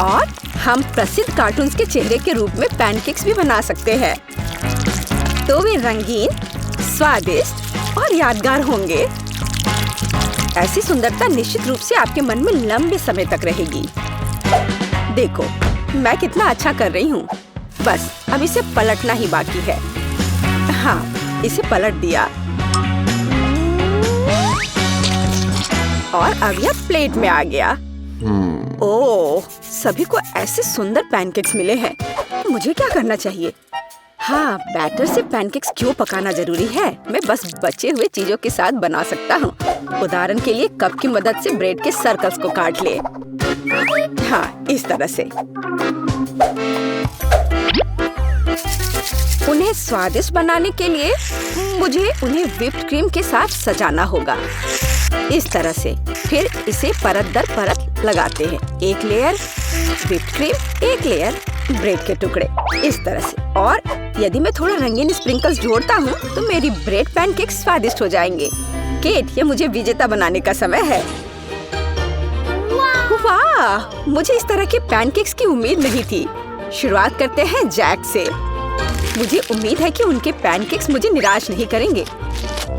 और हम प्रसिद्ध कार्टून्स के चेहरे के रूप में पैनकेक्स भी बना सकते हैं। तो वे रंगीन, स्वादिष्ट और यादगार होंगे। ऐसी सुंदरता निश्चित रूप से आपके मन में लंबे समय तक रहेगी। देखो मैं कितना अच्छा कर रही हूँ। बस अब इसे पलटना ही बाकी है। हाँ, इसे पलट दिया और अब यह प्लेट में आ गया। ओह, सभी को ऐसे सुंदर पैनकेक्स मिले हैं। मुझे क्या करना चाहिए? हाँ, बैटर से पैनकेक्स क्यों पकाना जरूरी है? मैं बस बचे हुए चीजों के साथ बना सकता हूँ। उदाहरण के लिए कप की मदद से ब्रेड के सर्कल्स को काट ले। हाँ, इस तरह से। उन्हें स्वादिष्ट बनाने के लिए मुझे उन्हें व्हिप्ड क्रीम के साथ सजाना होगा। इस तरह से। फिर इसे परत दर परत लगाते हैं। एक लेयर व्हिप्ड क्रीम, एक लेयर ब्रेड के टुकड़े, इस तरह से। और यदि मैं थोड़ा रंगीन स्प्रिंकल्स जोड़ता हूँ तो मेरी ब्रेड पैनकेक स्वादिष्ट हो जाएंगे। केट, ये मुझे विजेता बनाने का समय है। वाह, मुझे इस तरह के पैनकेक्स की उम्मीद नहीं थी। शुरुआत करते हैं जैक से। मुझे उम्मीद है कि उनके पैनकेक्स मुझे निराश नहीं करेंगे।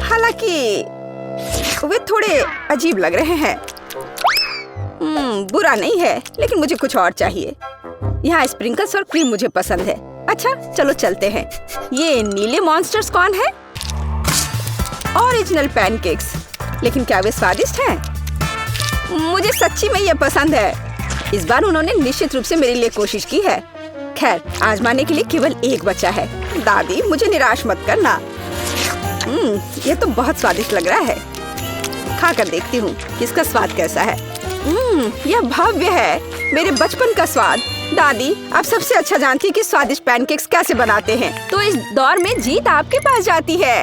हालांकि वे थोड़े अजीब लग रहे हैं। बुरा नहीं है, लेकिन मुझे कुछ और चाहिए। यहाँ स्प्रिंकल्स और क्रीम मुझे पसंद है। अच्छा, चलो चलते हैं। ये नीले मॉन्स्टर्स कौन है? Original pancakes. लेकिन क्या वे स्वादिष्ट हैं? मुझे सच्ची में ये पसंद है। इस बार उन्होंने निश्चित रूप से मेरे लिए कोशिश की है। खैर, आजमाने के लिए केवल एक बचा है। दादी, मुझे निराश मत करना। ये तो बहुत स्वादिष्ट लग रहा है। खाकर देखती हूँ कि इसका स्वाद कैसा है। यह भव्य है, मेरे बचपन का स्वाद। दादी, आप सबसे अच्छा जानती हैं कि स्वादिष्ट पैनकेक्स कैसे बनाते हैं। तो इस दौर में जीत आपके पास जाती है।